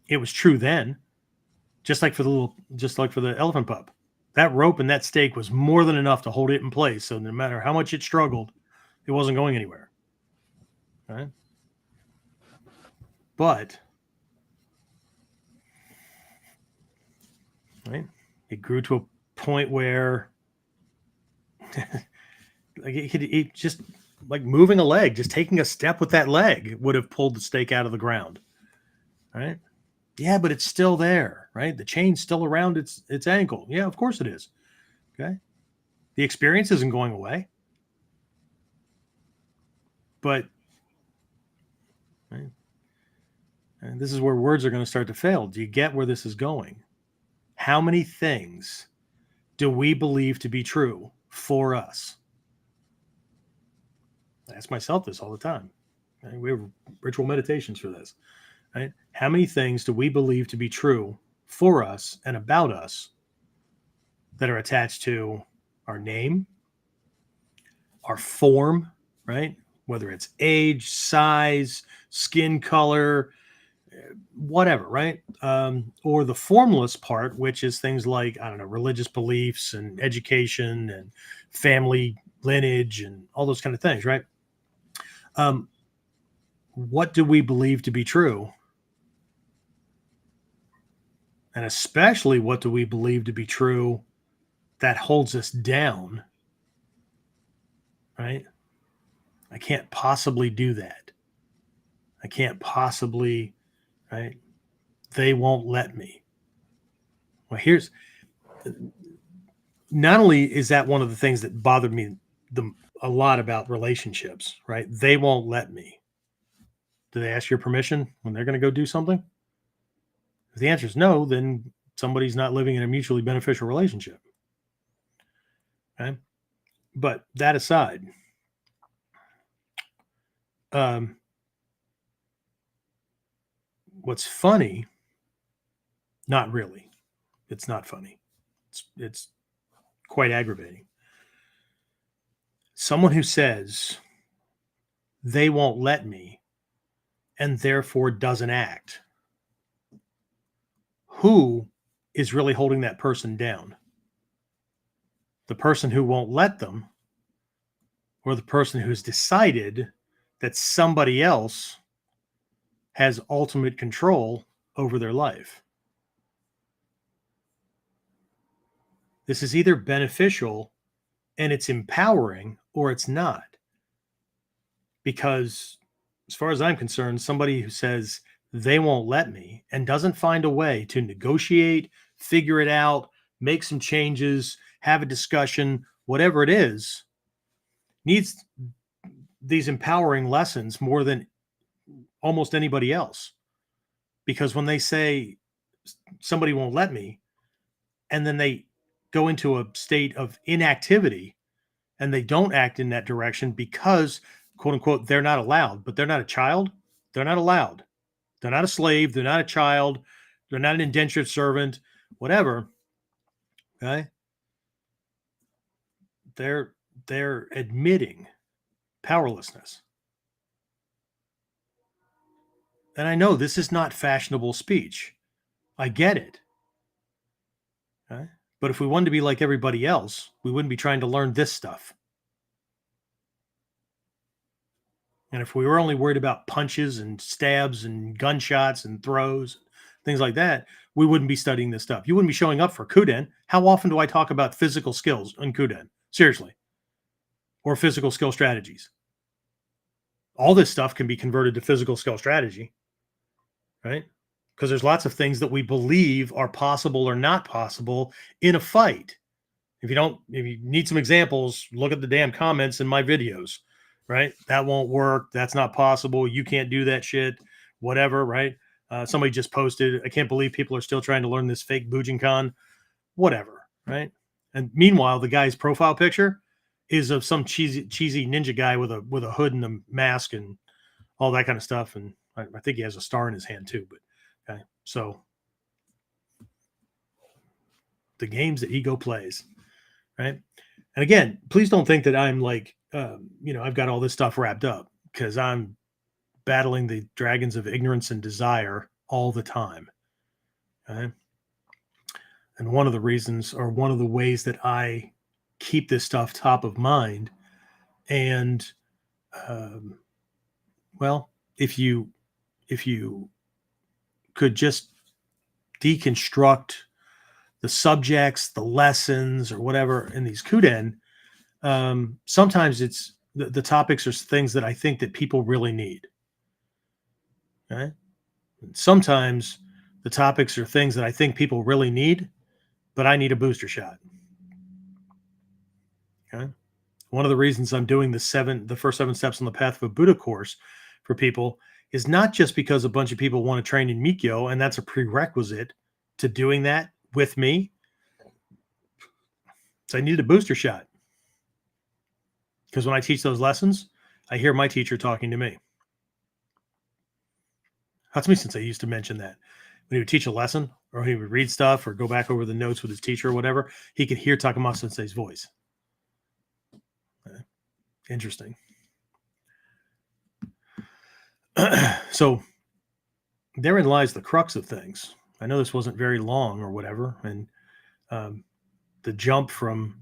It was true then, just like for the elephant pup. That rope and that stake was more than enough to hold it in place. So no matter how much it struggled, it wasn't going anywhere. Right? But right, it grew to point where like it just like moving a leg, just taking a step with that leg would have pulled the stake out of the ground. Right? Yeah, but it's still there, right? The chain's still around its ankle. Yeah, of course it is. Okay. The experience isn't going away. But right, and this is where words are going to start to fail. Do you get where this is going? How many things do we believe to be true for us? I ask myself this all the time. Right? We have ritual meditations for this. Right? How many things do we believe to be true for us and about us that are attached to our name, our form, right? Whether it's age, size, skin color, whatever, right? Or the formless part, which is things like, I don't know, religious beliefs and education and family lineage and all those kind of things, right? What do we believe to be true? And especially, what do we believe to be true that holds us down, right? I can't possibly do that. I can't possibly, right? They won't let me. Well, here's not only is that one of the things that bothered me a lot about relationships, right? They won't let me. Do they ask your permission when they're going to go do something? If the answer is no, then somebody's not living in a mutually beneficial relationship. Okay. But that aside, what's funny, not really. It's not funny. It's quite aggravating. Someone who says they won't let me and therefore doesn't act. Who is really holding that person down? The person who won't let them, or the person who's decided that somebody else has ultimate control over their life? This is either beneficial and it's empowering, or it's not. Because as far as I'm concerned, somebody who says they won't let me and doesn't find a way to negotiate, figure it out, make some changes, have a discussion, whatever it is, needs these empowering lessons more than almost anybody else. Because when they say somebody won't let me, and then they go into a state of inactivity and they don't act in that direction because, quote unquote, they're not allowed, but they're not a child. They're not allowed. They're not a slave. They're not a child. They're not an indentured servant, whatever. Okay. They're admitting powerlessness. And I know this is not fashionable speech. I get it. Okay? But if we wanted to be like everybody else, we wouldn't be trying to learn this stuff. And if we were only worried about punches and stabs and gunshots and throws, things like that, we wouldn't be studying this stuff. You wouldn't be showing up for KUDEN. How often do I talk about physical skills in KUDEN? Seriously. Or physical skill strategies. All this stuff can be converted to physical skill strategy, right? Because there's lots of things that we believe are possible or not possible in a fight. If you need some examples, look at the damn comments in my videos, right? That won't work. That's not possible. You can't do that shit, whatever, right? Somebody just posted, I can't believe people are still trying to learn this fake Bujinkan, whatever, right? And meanwhile, the guy's profile picture is of some cheesy ninja guy with a hood and a mask and all that kind of stuff. And I think he has a star in his hand too, but okay. So the games that ego plays, right? And again, please don't think that I'm like, I've got all this stuff wrapped up, because I'm battling the dragons of ignorance and desire all the time. Okay? And one of the reasons, or one of the ways that I keep this stuff top of mind, and well, if you could just deconstruct the subjects, the lessons, or whatever in these KUDEN, sometimes it's the topics are things that I think that people really need. Okay. And sometimes the topics are things that I think people really need, but I need a booster shot. Okay. One of the reasons I'm doing the first 7 steps on the path of a Buddha course for people is not just because a bunch of people want to train in Mikkyo, and that's a prerequisite to doing that with me. So I needed a booster shot. Because when I teach those lessons, I hear my teacher talking to me. Hatsumi Sensei used to mention that. When he would teach a lesson, or he would read stuff, or go back over the notes with his teacher or whatever, he could hear Takamasa Sensei's voice. Interesting. So therein lies the crux of things. I know this wasn't very long or whatever, and the jump from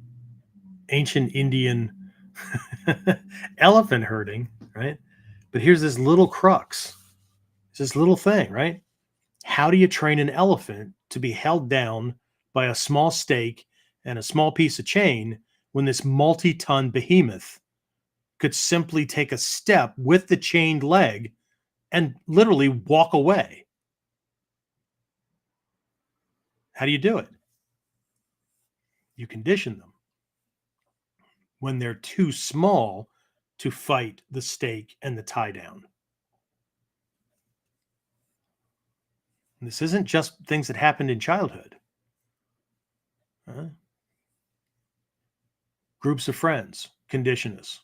ancient Indian elephant herding, right? But here's this little crux. It's this little thing, right? How do you train an elephant to be held down by a small stake and a small piece of chain when this multi-ton behemoth could simply take a step with the chained leg and literally walk away? How do you do it? You condition them. When they're too small to fight the stake and the tie down. And this isn't just things that happened in childhood. Groups of friends condition us.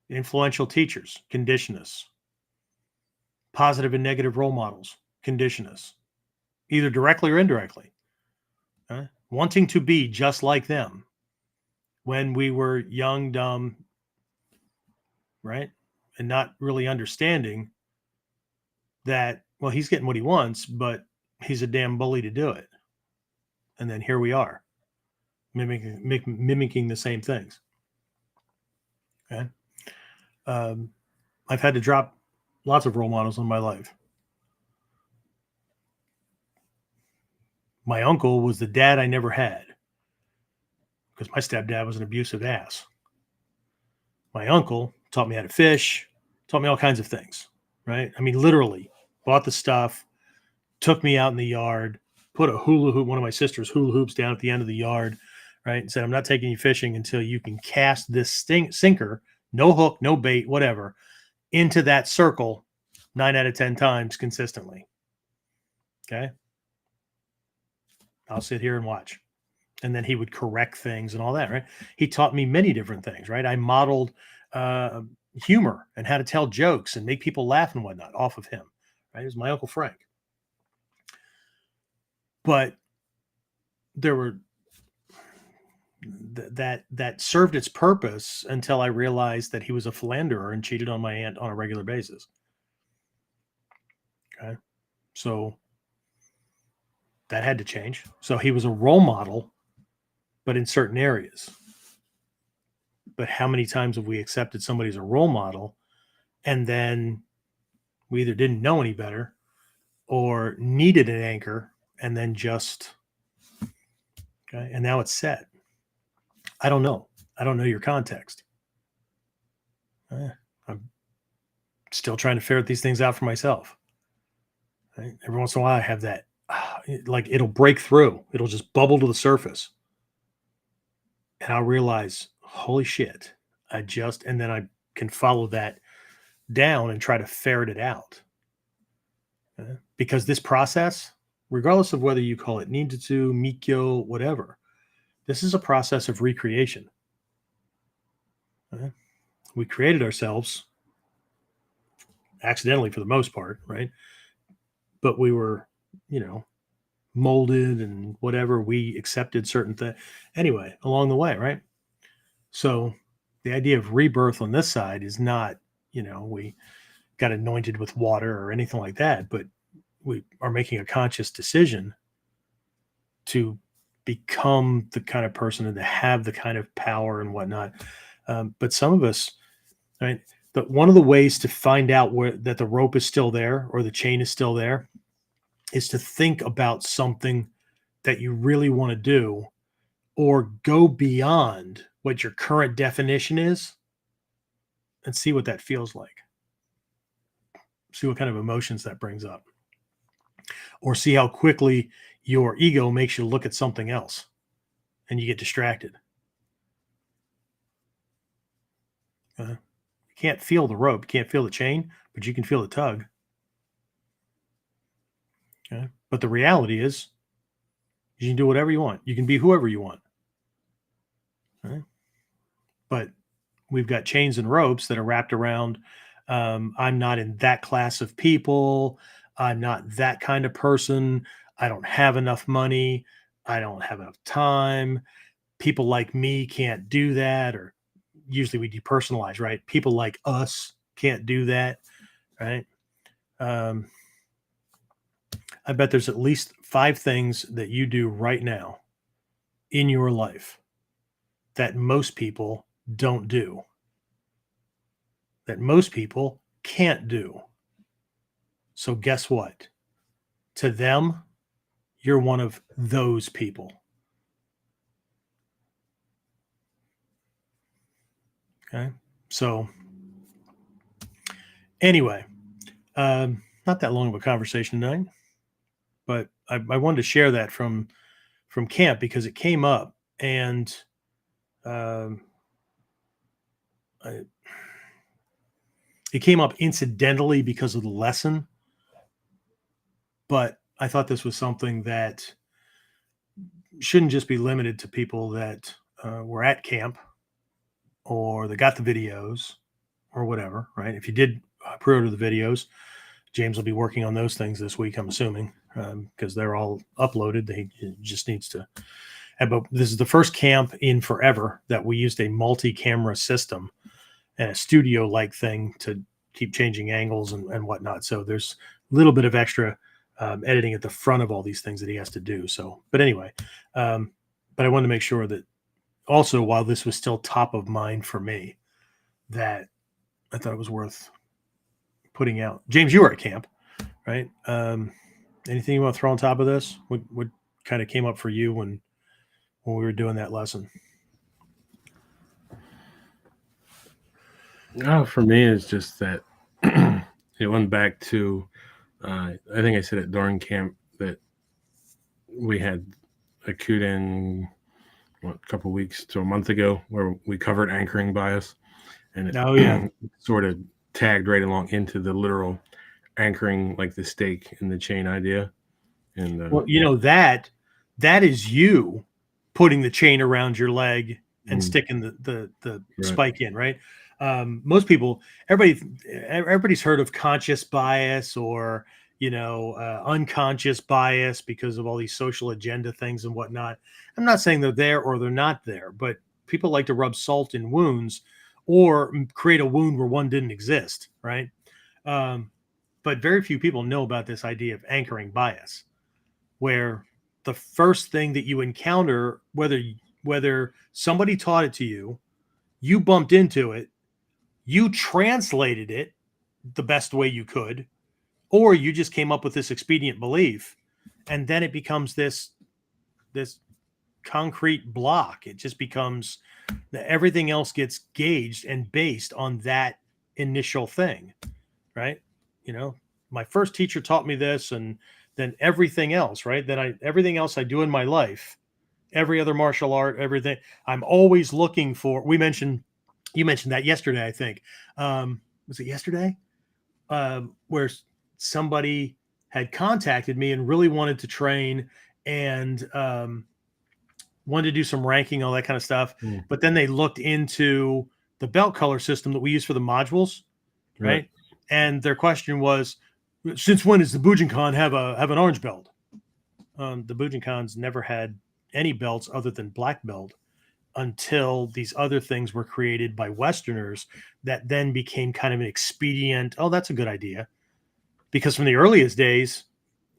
Influential teachers condition us. Positive and negative role models condition us, either directly or indirectly. Wanting to be just like them when we were young, dumb, right? And not really understanding that, well, he's getting what he wants, but he's a damn bully to do it. And then here we are, mimicking the same things. Okay. I've had to drop lots of role models in my life. My uncle was the dad I never had because my stepdad was an abusive ass. My uncle taught me how to fish, taught me all kinds of things, right? I mean, literally bought the stuff, took me out in the yard, put a hula hoop, one of my sister's hula hoops down at the end of the yard, right? And said, I'm not taking you fishing until you can cast this sinker, no hook, no bait, whatever, into that circle 9 out of 10 times consistently. Okay. I'll sit here and watch. And then he would correct things and all that, right? He taught me many different things, right? I modeled humor and how to tell jokes and make people laugh and whatnot off of him, right? It was my Uncle Frank. But there were that served its purpose until I realized that he was a philanderer and cheated on my aunt on a regular basis. Okay. So that had to change. So he was a role model, but in certain areas. But how many times have we accepted somebody as a role model and then we either didn't know any better or needed an anchor and then just, okay, and now it's set. I don't know. I don't know your context. I'm still trying to ferret these things out for myself. Right? Every once in a while I have that, like it'll break through. It'll just bubble to the surface. And I'll realize, holy shit, and then I can follow that down and try to ferret it out. Because this process, regardless of whether you call it ninjutsu, Mikkyo, whatever, this is a process of recreation. We created ourselves accidentally for the most part, right? But we were, molded and whatever. We accepted certain things anyway along the way, right? So the idea of rebirth on this side is not, we got anointed with water or anything like that, but we are making a conscious decision to become the kind of person and to have the kind of power and whatnot. But some of us, right? But one of the ways to find out that the rope is still there or the chain is still there is to think about something that you really want to do, or go beyond what your current definition is and see what that feels like. See what kind of emotions that brings up. Or see how quickly your ego makes you look at something else and you get distracted. You can't feel the rope, you can't feel the chain, but you can feel the tug. Okay? But the reality is, you can do whatever you want. You can be whoever you want. Okay? But we've got chains and ropes that are wrapped around. I'm not in that class of people. I'm not that kind of person. I don't have enough money. I don't have enough time. People like me can't do that. Or usually we depersonalize, right? People like us can't do that, right? I bet there's at least 5 things that you do right now in your life that most people don't do, that most people can't do. So guess what? To them, you're one of those people. Okay. So anyway, not that long of a conversation tonight, but I wanted to share that from camp because it came up, and it came up incidentally because of the lesson, but I thought this was something that shouldn't just be limited to people that were at camp or that got the videos or whatever, right? If you did pre-order the videos, James will be working on those things this week, I'm assuming, because they're all uploaded. He just needs to. But this is the first camp in forever that we used a multi-camera system and a studio-like thing to keep changing angles and whatnot. So there's a little bit of extra editing at the front of all these things that he has to do. So, but anyway, but I wanted to make sure that also, while this was still top of mind for me, that I thought it was worth putting out. James, you were at camp, right? Anything you want to throw on top of this? What kind of came up for you when we were doing that lesson? For me, it's just that it went back to, I think I said it during camp that we had a KUDEN a couple weeks to a month ago where we covered anchoring bias, and it sort of tagged right along into the literal anchoring, like the stake in the chain idea. And well, you know, that is you putting the chain around your leg and sticking the right. Spike in, right? Most people, everybody's heard of conscious bias or, unconscious bias because of all these social agenda things and whatnot. I'm not saying they're there or they're not there, but people like to rub salt in wounds or create a wound where one didn't exist, right? But very few people know about this idea of anchoring bias, where the first thing that you encounter, whether somebody taught it to you, you bumped into it, you translated it the best way you could, or you just came up with this expedient belief, and then it becomes this concrete block. It just becomes that everything else gets gauged and based on that initial thing, right? My first teacher taught me this, and then everything else, right? Then everything else I do in my life, every other martial art, everything, I'm always looking for. You mentioned that yesterday, I think. Was it yesterday? Where somebody had contacted me and really wanted to train and wanted to do some ranking, all that kind of stuff. But then they looked into the belt color system that we use for the modules, right? And their question was, since when does the Bujinkan have an orange belt? The Bujinkans never had any belts other than black belt until these other things were created by Westerners that then became kind of an expedient. Oh, that's a good idea. Because from the earliest days,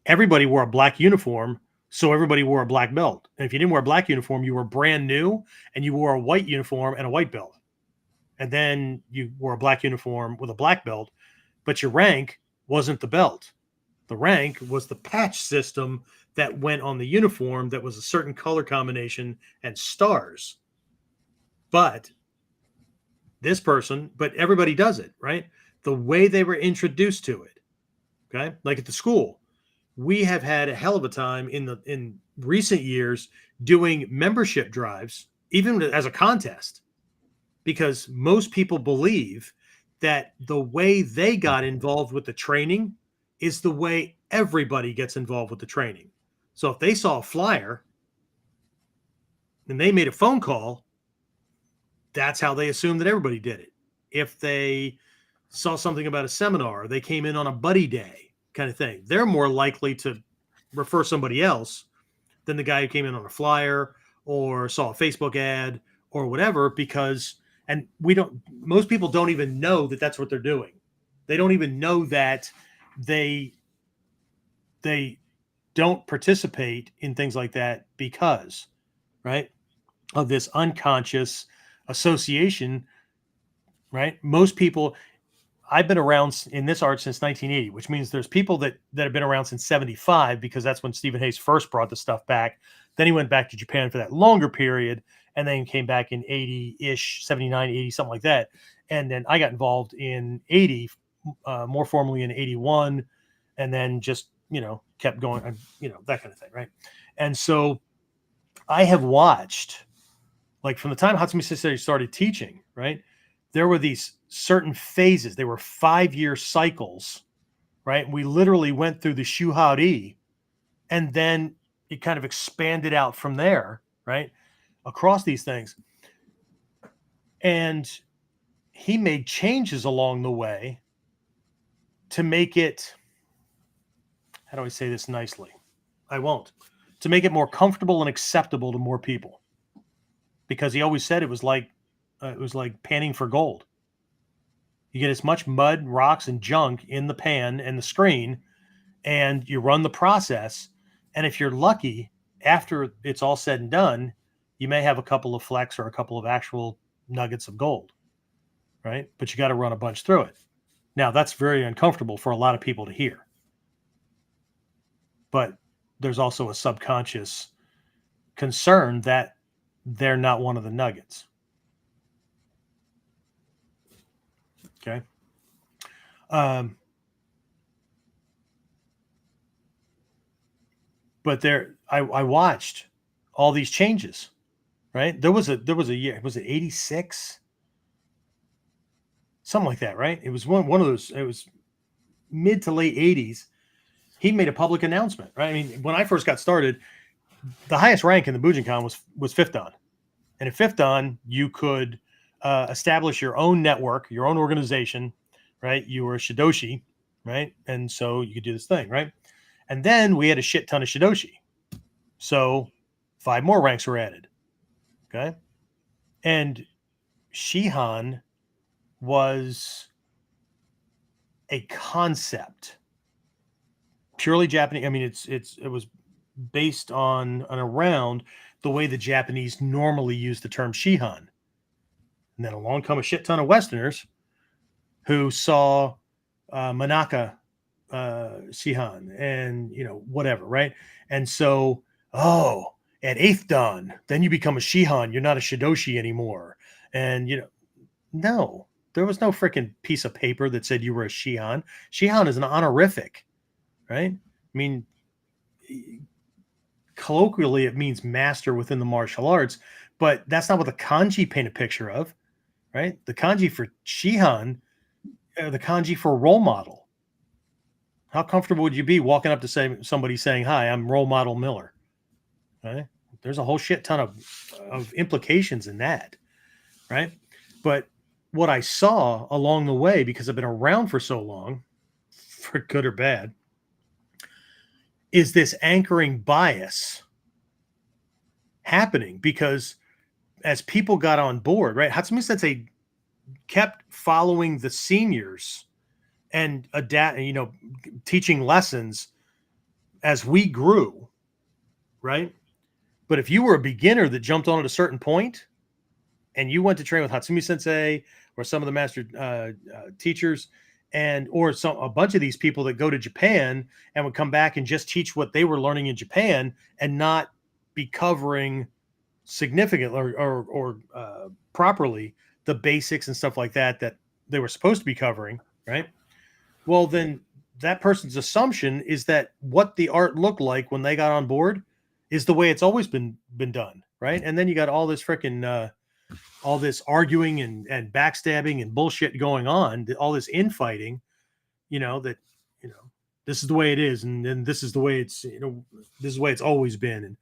everybody wore a black uniform, so everybody wore a black belt. And if you didn't wear a black uniform, you were brand new, and you wore a white uniform and a white belt. And then you wore a black uniform with a black belt, but your rank wasn't the belt. The rank was the patch system that went on the uniform that was a certain color combination and stars. But everybody does it, right? The way they were introduced to it. Okay. Like at the school, we have had a hell of a time in recent years doing membership drives, even as a contest, because most people believe that the way they got involved with the training is the way everybody gets involved with the training. So if they saw a flyer and they made a phone call, that's how they assumed that everybody did it. If they saw something about a seminar, they came in on a buddy day kind of thing, they're more likely to refer somebody else than the guy who came in on a flyer or saw a Facebook ad or whatever, because, and most people don't even know that that's what they're doing. They don't even know that they don't participate in things like that because, right, of this unconscious association, right? Most people, I've been around in this art since 1980, which means there's people that have been around since 75, because that's when Stephen Hayes first brought the stuff back. Then he went back to Japan for that longer period, and then came back in 80-ish, 79, 80, something like that. And then I got involved in 80, more formally in 81, and then just, kept going, that kind of thing, right? And so I have watched, like from the time Hatsumi Sensei started teaching, right, there were these certain phases. They were 5-year cycles, right? We literally went through the Shuhari, and then it kind of expanded out from there, right, across these things. And he made changes along the way to make it, how do I say this nicely? I won't. To make it more comfortable and acceptable to more people. Because he always said it was like panning for gold. You get as much mud, rocks, and junk in the pan and the screen, and you run the process. And if you're lucky, after it's all said and done, you may have a couple of flecks or a couple of actual nuggets of gold, right? But you got to run a bunch through it. Now, that's very uncomfortable for a lot of people to hear. But there's also a subconscious concern that they're not one of the nuggets. Okay. But I watched all these changes, right? There was a year, was it 86? Something like that, right? It was one of those, it was mid to late 80s. He made a public announcement, right? I mean, when I first got started, the highest rank in the Bujinkan was 5th Dan. And at 5th Dan, you could establish your own network, your own organization, right? You were a Shidoshi, right? And so you could do this thing, right? And then we had a shit ton of Shidoshi. So 5 more ranks were added, okay? And Shihan was a concept, purely Japanese. I mean, it was based on and around the way the Japanese normally use the term Shihan. And then along come a shit ton of Westerners who saw Manaka Shihan and, whatever, right? And so, at 8th Dan, then you become a Shihan. You're not a Shidoshi anymore. And, no, there was no freaking piece of paper that said you were a Shihan. Shihan is an honorific, right? I mean, colloquially, it means master within the martial arts, but that's not what the kanji paint a picture of, right? The kanji for Shihan, the kanji for role model. How comfortable would you be walking up to somebody saying, "Hi, I'm role model Miller"? Right? There's a whole shit ton of implications in that, right? But what I saw along the way, because I've been around for so long, for good or bad, is this anchoring bias happening. Because as people got on board, right, Hatsumi Sensei kept following the seniors and teaching lessons as we grew, right? But if you were a beginner that jumped on at a certain point and you went to train with Hatsumi Sensei or some of the master teachers, and or a bunch of these people that go to Japan and would come back and just teach what they were learning in Japan and not be covering significant or properly the basics and stuff like that that they were supposed to be covering, right? Well, then that person's assumption is that what the art looked like when they got on board is the way it's always been done, right? And then you got all this freaking all this arguing and backstabbing and bullshit going on, all this infighting, that this is the way it is, and then this is the way it's this is the way it's always been, and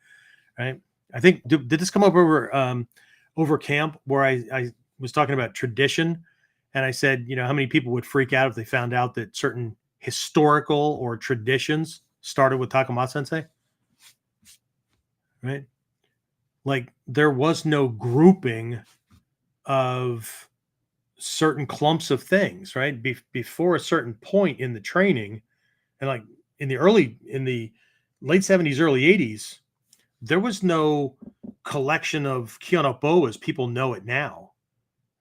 right. I think did this come up over camp where I was talking about tradition, and I said, how many people would freak out if they found out that certain historical or traditions started with Takamatsu Sensei, right? Like there was no grouping of certain clumps of things, right? Before a certain point in the training, and like in the late 70s, early 80s, there was no collection of Kyonopo as people know it now.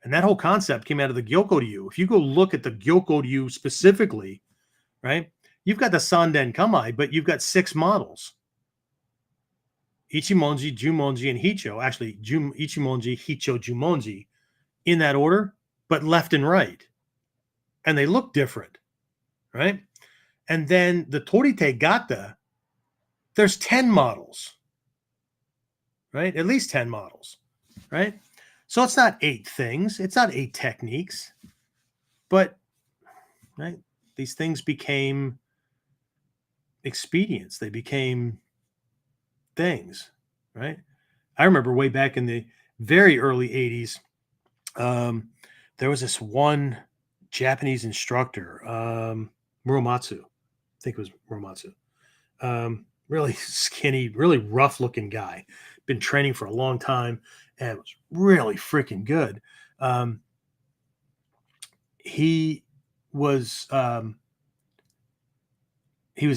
And that whole concept came out of the Gyokko-ryu. If you go look at the Gyokko-ryu specifically, right, you've got the Sanden Kamai, but you've got 6 models. Ichimonji, Jumonji, and Hicho. Actually, Ichimonji, Hicho, Jumonji, in that order, but left and right. And they look different, right? And then the Torite Gata, there's 10 models, right? At least 10 models, right? So it's not 8 things. It's not 8 techniques. But, right, these things became expedients. They became things, right? I remember way back in the very early 80s, there was this one Japanese instructor, Muromatsu. I think it was Muromatsu. Really skinny, really rough looking guy. Been training for a long time and was really freaking good. He was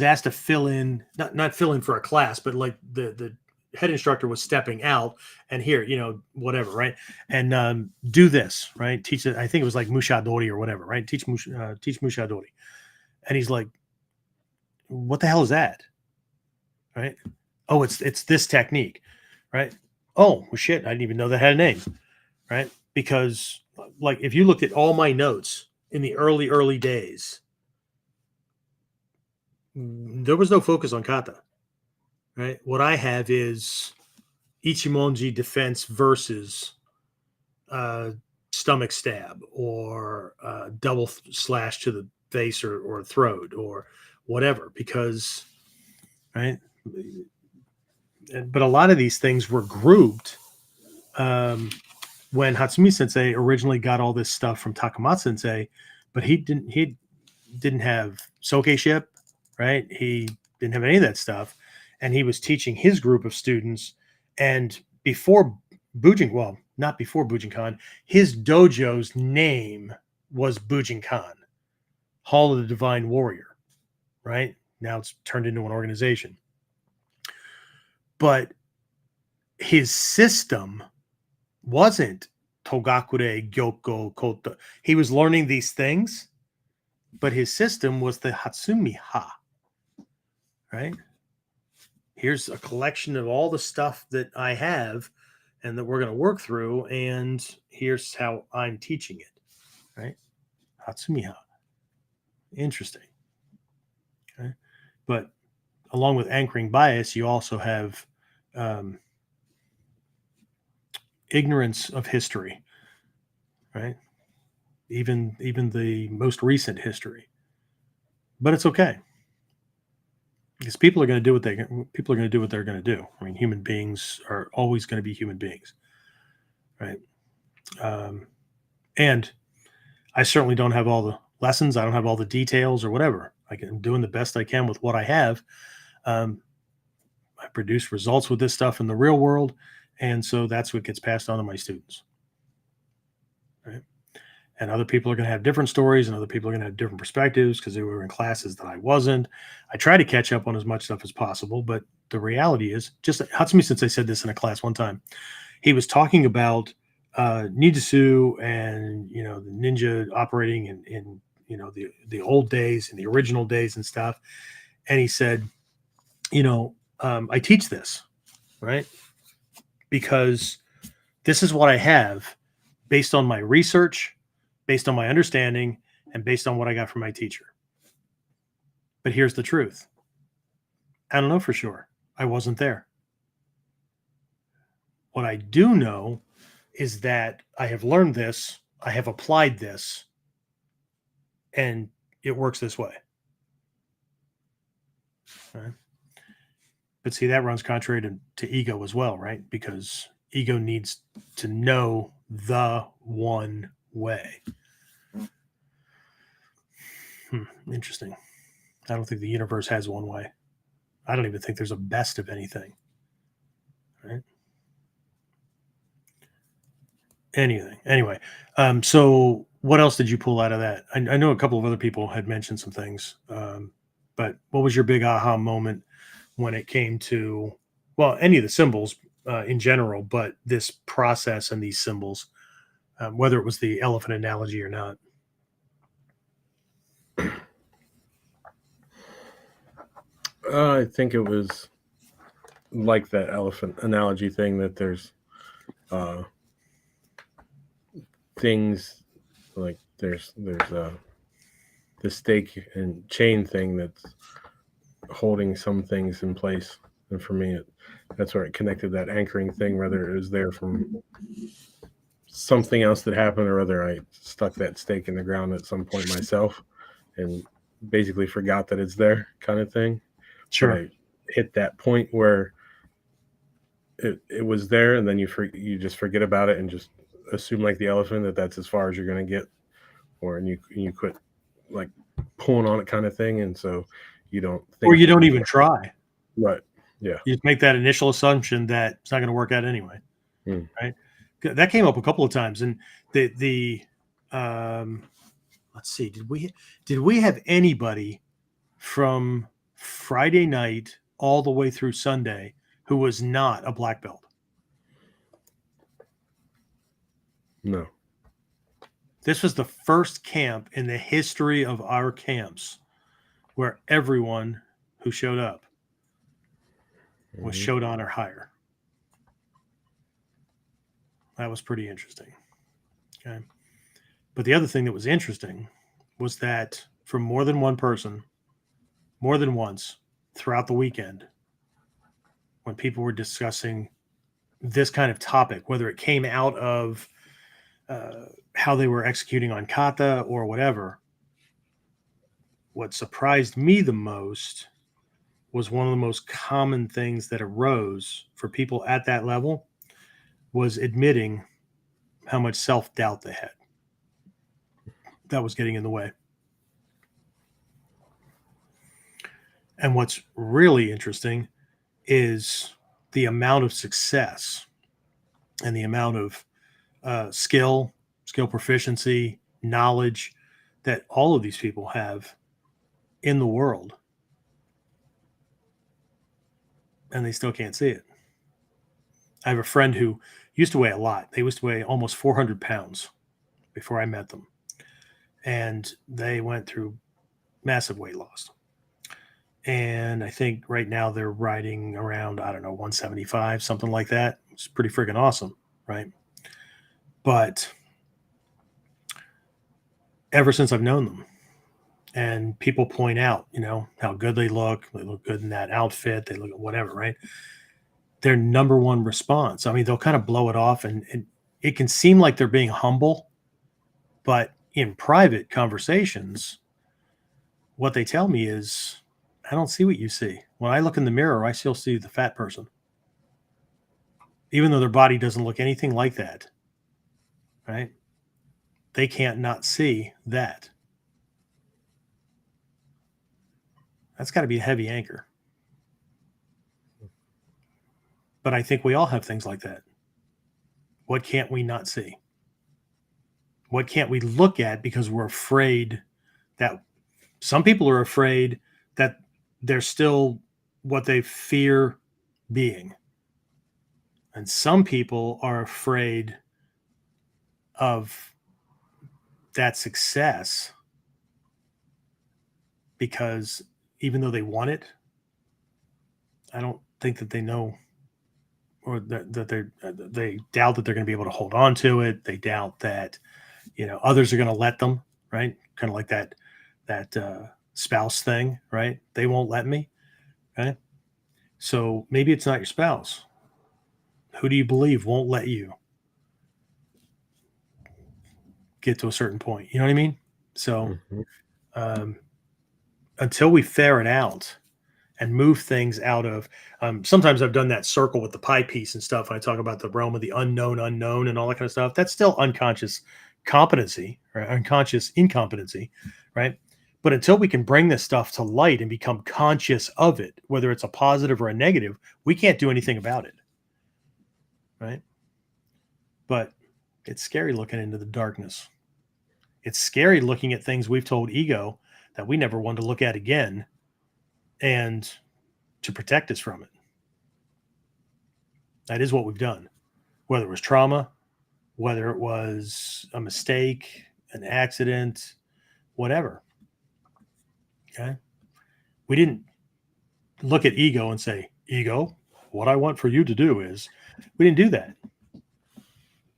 asked to fill in, not fill in for a class, but like the head instructor was stepping out and here, whatever, right? And do this, right? Teach it. I think it was like Mushadori or whatever, right? Teach Mushadori. And he's like, what the hell is that? Right? Oh, it's this technique, right? Oh, well, shit, I didn't even know that had a name, right? Because like if you looked at all my notes in the early days, there was no focus on kata, right? What I have is Ichimonji defense versus stomach stab or double slash to the face or throat or whatever, because, right? But a lot of these things were grouped when Hatsumi Sensei originally got all this stuff from Takamatsu Sensei, but he didn't have soke ship, right? He didn't have any of that stuff, and he was teaching his group of students. And before not before Bujinkan, his dojo's name was Bujinkan, Hall of the Divine Warrior, right? Now it's turned into an organization. But his system wasn't Togakure, Gyokko, Koto. He was learning these things, but his system was the Hatsumi-ha, right? Here's a collection of all the stuff that I have and that we're going to work through, and here's how I'm teaching it, right? Hatsumi-ha. Interesting. Okay. But along with anchoring bias, you also have ignorance of history, right? Even the most recent history. But it's okay, because people are going to do what they're going to do. I mean, human beings are always going to be human beings, right? And I certainly don't have all the lessons. I don't have all the details or whatever. I'm doing the best I can with what I have. I produce results with this stuff in the real world, and so that's what gets passed on to my students, right? And other people are going to have different stories, and other people are going to have different perspectives because they were in classes that I wasn't. I try to catch up on as much stuff as possible, but the reality is, just Hatsumi Sensei said this in a class one time. He was talking about ninjutsu and the ninja operating the old days and the original days and stuff. And he said, I teach this, right? Because this is what I have based on my research, based on my understanding, and based on what I got from my teacher. But here's the truth. I don't know for sure. I wasn't there. What I do know is that I have learned this, I have applied this, and it works this way. Right? But see, that runs contrary to ego as well, right? Because ego needs to know the one way. Interesting. I don't think the universe has one way. I don't even think there's a best of anything. Right? Anyway, so what else did you pull out of that? I know a couple of other people had mentioned some things, but what was your big aha moment when it came to, well, any of the symbols in general, but this process and these symbols, whether it was the elephant analogy or not? I think it was like that elephant analogy thing, that there's things like there's the stake and chain thing that's holding some things in place. And for me, that's where it connected, that anchoring thing, whether it was there from something else that happened or whether I stuck that stake in the ground at some point myself and basically forgot that it's there, kind of thing. Sure. But I hit that point where it was there, and then you just forget about it and just assume, like the elephant, that that's as far as you're going to get, and you quit like pulling on it, kind of thing. And so you don't think, or you don't even try. Right. Yeah. You just make that initial assumption that it's not going to work out anyway. Right. That came up a couple of times. And the let's see, did we have anybody from Friday night all the way through Sunday who was not a black belt? No. This was the first camp in the history of our camps where everyone who showed up was Shodan or higher. That was pretty interesting. Okay. But the other thing that was interesting was that from more than one person, more than once throughout the weekend, when people were discussing this kind of topic, whether it came out of how they were executing on kata or whatever, what surprised me the most was one of the most common things that arose for people at that level was admitting how much self-doubt they had. That was getting in the way. And what's really interesting is the amount of success and the amount of skill proficiency, knowledge that all of these people have in the world. And they still can't see it. I have a friend who used to weigh a lot. They used to weigh almost 400 pounds before I met them. And they went through massive weight loss. And I think right now they're riding around, 175, something like that. It's pretty freaking awesome, right? But ever since I've known them, and people point out, how good they look good in that outfit, they look at whatever, right? Their number one response, they'll kind of blow it off and it can seem like they're being humble, but in private conversations, what they tell me is, I don't see what you see. When I look in the mirror, I still see the fat person, even though their body doesn't look anything like that, right? They can't not see that. That's got to be a heavy anchor. But I think we all have things like that. What can't we not see? What can't we look at because we're afraid that some people are afraid that they're still what they fear being. And some people are afraid of that success because even though they want it, I don't think that they know, or they doubt that they're going to be able to hold on to it. They doubt that, others are going to let them, right? Kind of like that spouse thing, right? They won't let me, right? So maybe it's not your spouse. Who do you believe won't let you get to a certain point? You know what I mean? So until we ferret out and move things out of, sometimes I've done that circle with the pie piece and stuff. When I talk about the realm of the unknown and all that kind of stuff, that's still unconscious competency, right? Unconscious incompetency, right? But until we can bring this stuff to light and become conscious of it, whether it's a positive or a negative, we can't do anything about it, right? But it's scary looking into the darkness. It's scary looking at things we've told ego that we never want to look at again, and to protect us from it. That is what we've done. Whether it was trauma, whether it was a mistake, an accident, whatever. Okay? We didn't look at ego and say, ego, what I want for you to do is, we didn't do that.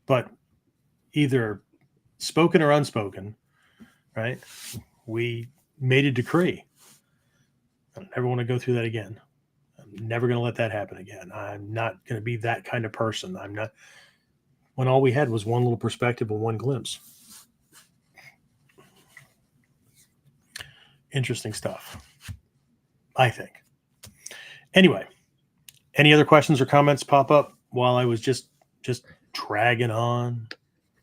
But either spoken or unspoken, right? We made a decree. I don't ever want to go through that again. I'm never going to let that happen again. I'm not going to be that kind of person. I'm not, when all we had was one little perspective and one glimpse. Interesting stuff, I think. Anyway, any other questions or comments pop up while I was just dragging on,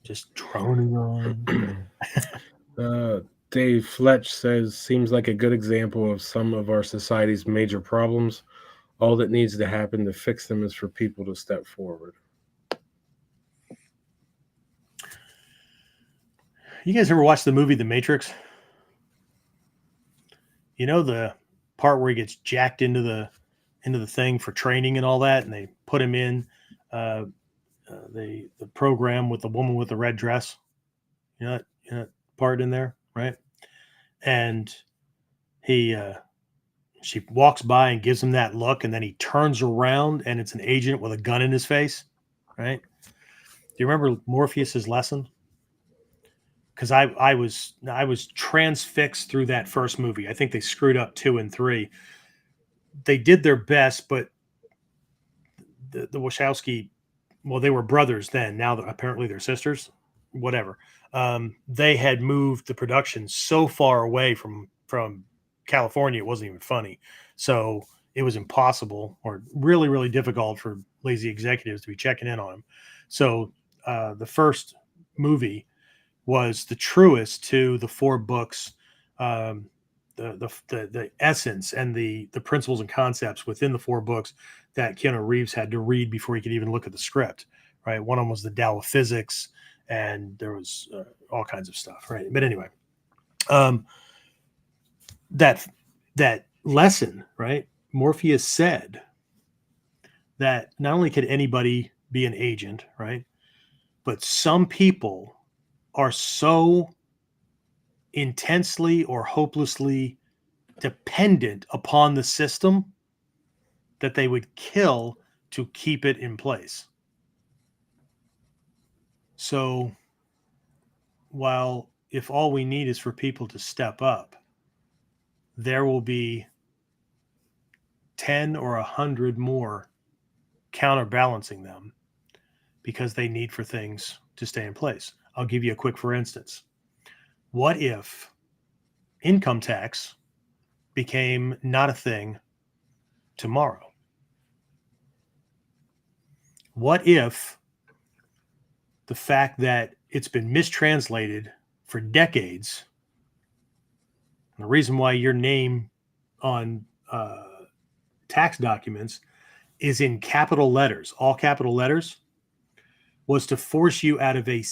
just droning on? Dave Fletch says, seems like a good example of some of our society's major problems. All that needs to happen to fix them is for people to step forward. You guys ever watch the movie The Matrix? You know the part where he gets jacked into the thing for training and all that, and they put him in the program with the woman with the red dress. You know that part in there, right? And she walks by and gives him that look, and then he turns around and it's an agent with a gun in his face, right? Do you remember Morpheus's lesson? Because I was transfixed through that first movie. I think they screwed up 2 and 3. They did their best, but the Wachowski, well, they were brothers then. Now apparently they're sisters. Whatever. They had moved the production so far away from California, it wasn't even funny. So it was impossible, or really, really difficult for lazy executives to be checking in on them. So the first movie was the truest to the 4 books, the essence and the principles and concepts within the 4 books that Keanu Reeves had to read before he could even look at the script, right? One of them was the Tao of Physics, and there was all kinds of stuff, right? But anyway, that lesson, right? Morpheus said that not only could anybody be an agent, right? But some people are so intensely or hopelessly dependent upon the system that they would kill to keep it in place. So while if all we need is for people to step up, there will be 10 or 100 more counterbalancing them because they need for things to stay in place. I'll give you a quick for instance. What if income tax became not a thing tomorrow? What if the fact that it's been mistranslated for decades, and the reason why your name on tax documents is in capital letters, all capital letters, was to force you out of a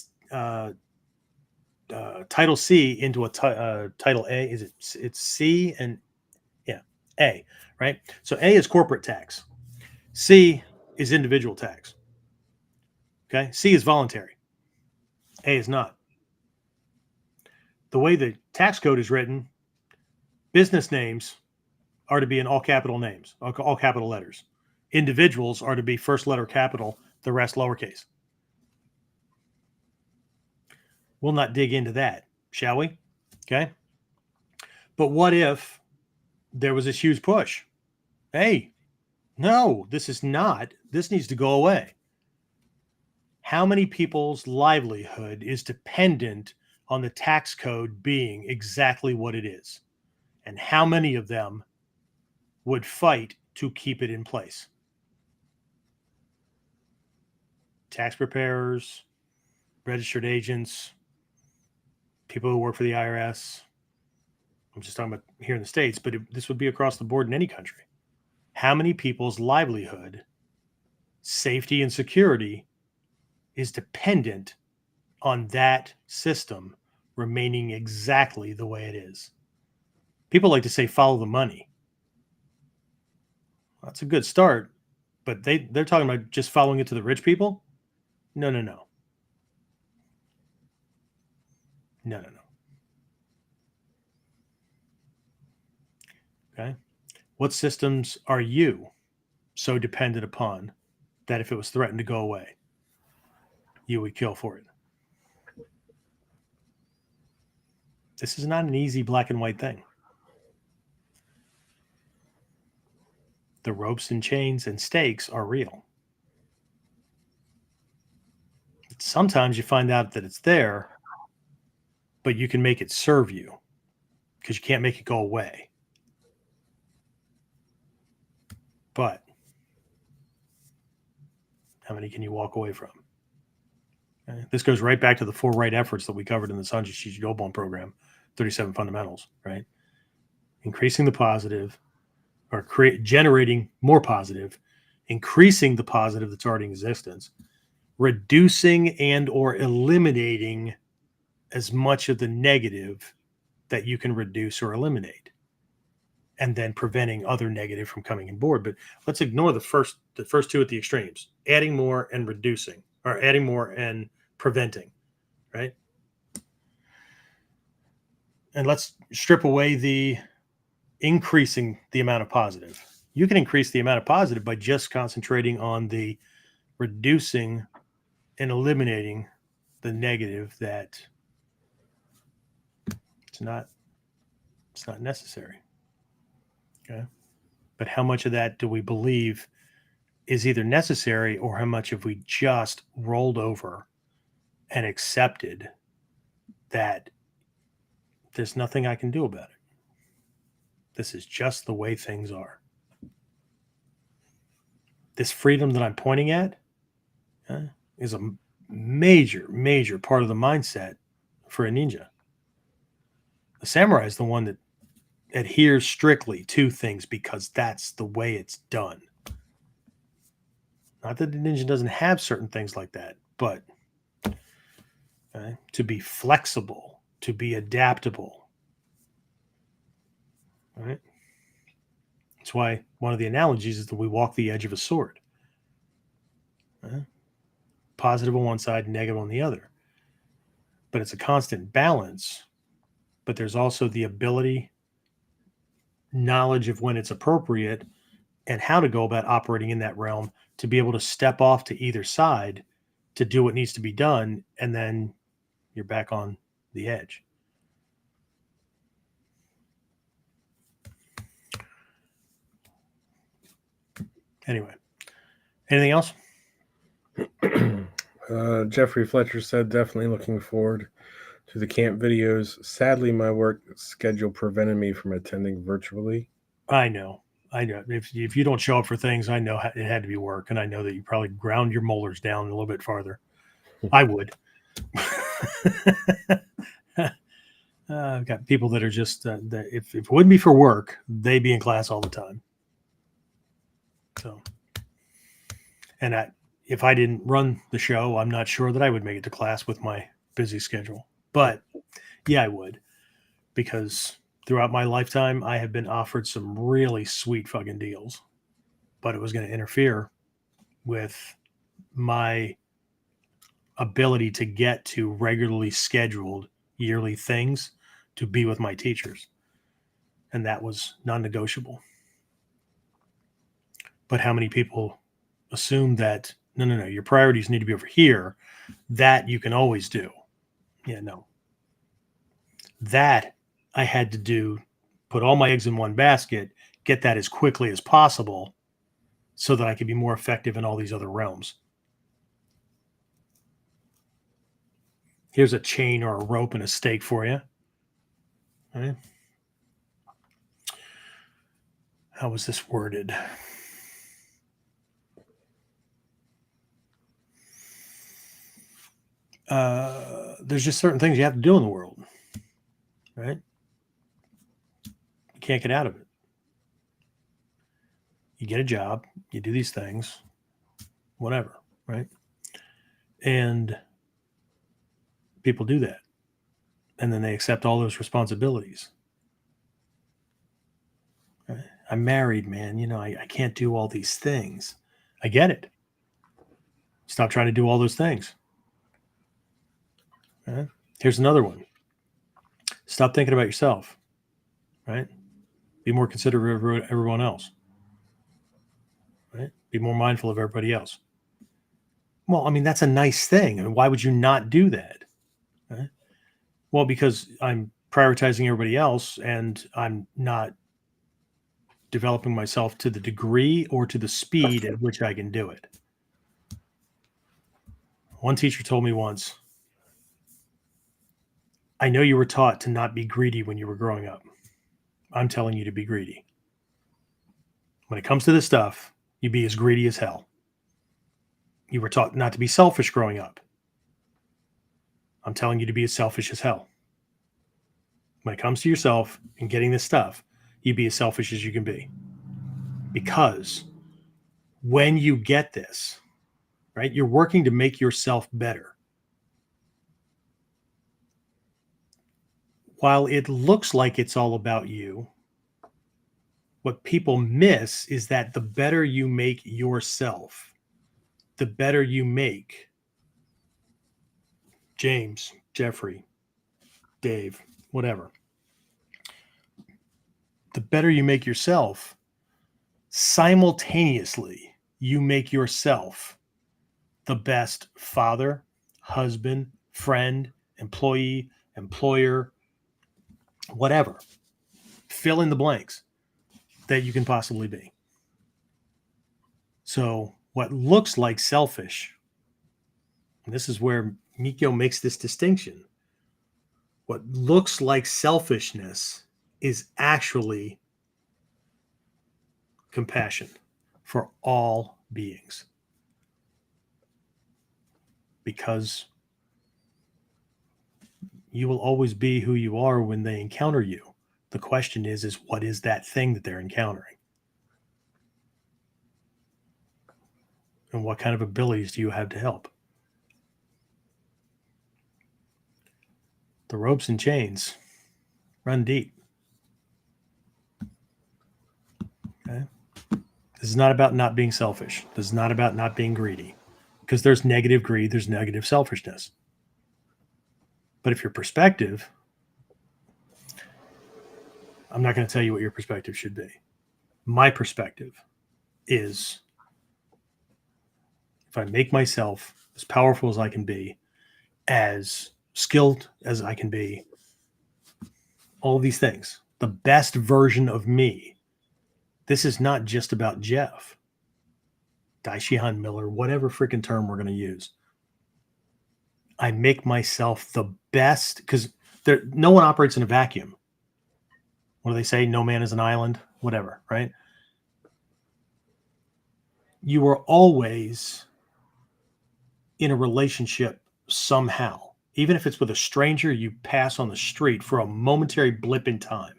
Title C into a Title A? It's C and A, right? So A is corporate tax. C is individual tax. Okay. C is voluntary. A is not. The way the tax code is written, Business names are to be in all capital names, all capital letters. Individuals are to be first letter capital, the rest lowercase. We'll not dig into that, shall we? Okay. But what if there was this huge push? Hey, no, this needs to go away. How many people's livelihood is dependent on the tax code being exactly what it is? And how many of them would fight to keep it in place? Tax preparers, registered agents, people who work for the IRS. I'm just talking about here in the States, but this would be across the board in any country. How many people's livelihood, safety, and security is dependent on that system remaining exactly the way it is? People like to say follow the money. That's a good start, but they're talking about just following it to the rich people? No. Okay. What systems are you so dependent upon that if it was threatened to go away, you would kill for it? This is not an easy black and white thing. The ropes and chains and stakes are real. Sometimes you find out that it's there, but you can make it serve you because you can't make it go away. But how many can you walk away from? Okay. This goes right back to the 4 right efforts that we covered in the Sanji Shijidobon program, 37 fundamentals, right? Increasing the positive, or generating more positive, increasing the positive that's already in existence, reducing and or eliminating as much of the negative that you can reduce or eliminate, and then preventing other negative from coming on board. But let's ignore the first 2 at the extremes: adding more and reducing, or adding more and preventing, right? And let's strip away the increasing the amount of positive. You can increase the amount of positive by just concentrating on the reducing and eliminating the negative that it's not necessary. Okay. But how much of that do we believe is either necessary, or how much have we just rolled over and accepted that there's nothing I can do about it? This is just the way things are. This freedom that I'm pointing at is a major part of the mindset for a ninja. The samurai is the one that adheres strictly to things because that's the way it's done. Not that the ninja doesn't have certain things like that, but to be flexible, to be adaptable. All right. That's why one of the analogies is that we walk the edge of a sword. Positive on one side, negative on the other. But it's a constant balance. But there's also the ability, knowledge of when it's appropriate, and how to go about operating in that realm to be able to step off to either side to do what needs to be done, and then you're back on the edge. Anyway, anything else? Jeffrey Fletcher said, definitely looking forward to the camp videos. Sadly, my work schedule prevented me from attending virtually. I know. If you don't show up for things, I know it had to be work, and I know that you probably ground your molars down a little bit farther. I would. I've got people that are just that if it wouldn't be for work, they'd be in class all the time. So, and if I didn't run the show, I'm not sure that I would make it to class with my busy schedule. But yeah, I would, because throughout my lifetime, I have been offered some really sweet fucking deals, but it was going to interfere with my ability to get to regularly scheduled yearly things to be with my teachers. and that was non-negotiable. But how many people assume that, no, your priorities need to be over here, that you can always do? Yeah, no. That I had to do, put all my eggs in one basket, get that as quickly as possible so that I could be more effective in all these other realms. Here's a chain or a rope and a stake for you. All right. How was this worded? There's just certain things you have to do in the world, right? You can't get out of it. You get a job, you do these things, whatever, right? And people do that. And then they accept all those responsibilities. Right? I'm married, man. You know, I can't do all these things. I get it. Stop trying to do all those things. Right? Here's another one. Stop thinking about yourself, right? Be more considerate of everyone else, right? Be more mindful of everybody else. Well, I mean, that's a nice thing. I mean, why would you not do that? Right? Well, because I'm prioritizing everybody else and I'm not developing myself to the degree or to the speed at which I can do it. One teacher told me once, I know you were taught to not be greedy when you were growing up. I'm telling you to be greedy. When it comes to this stuff, you be as greedy as hell. You were taught not to be selfish growing up. I'm telling you to be as selfish as hell. When it comes to yourself and getting this stuff, you be as selfish as you can be. Because when you get this, right, you're working to make yourself better. While it looks like it's all about you, what people miss is that the better you make yourself, the better you make James, Jeffrey, Dave, whatever. The better you make yourself, simultaneously, you make yourself the best father, husband, friend, employee, employer, whatever. Fill in the blanks that you can possibly be. So what looks like selfish, and this is where Mikkyo makes this distinction, what looks like selfishness is actually compassion for all beings. Because you will always be who you are when they encounter you. The question is what is that thing that they're encountering? And what kind of abilities do you have to help? The ropes and chains run deep. Okay? This is not about not being selfish. This is not about not being greedy. Because there's negative greed, there's negative selfishness. But if your perspective, I'm not going to tell you what your perspective should be. My perspective is if I make myself as powerful as I can be, as skilled as I can be, all these things, the best version of me, this is not just about Jeff, Daishihan Miller, whatever freaking term we're going to use. I make myself the best because no one operates in a vacuum. What do they say? No man is an island, whatever, right? You are always in a relationship somehow. Even if it's with a stranger you pass on the street for a momentary blip in time.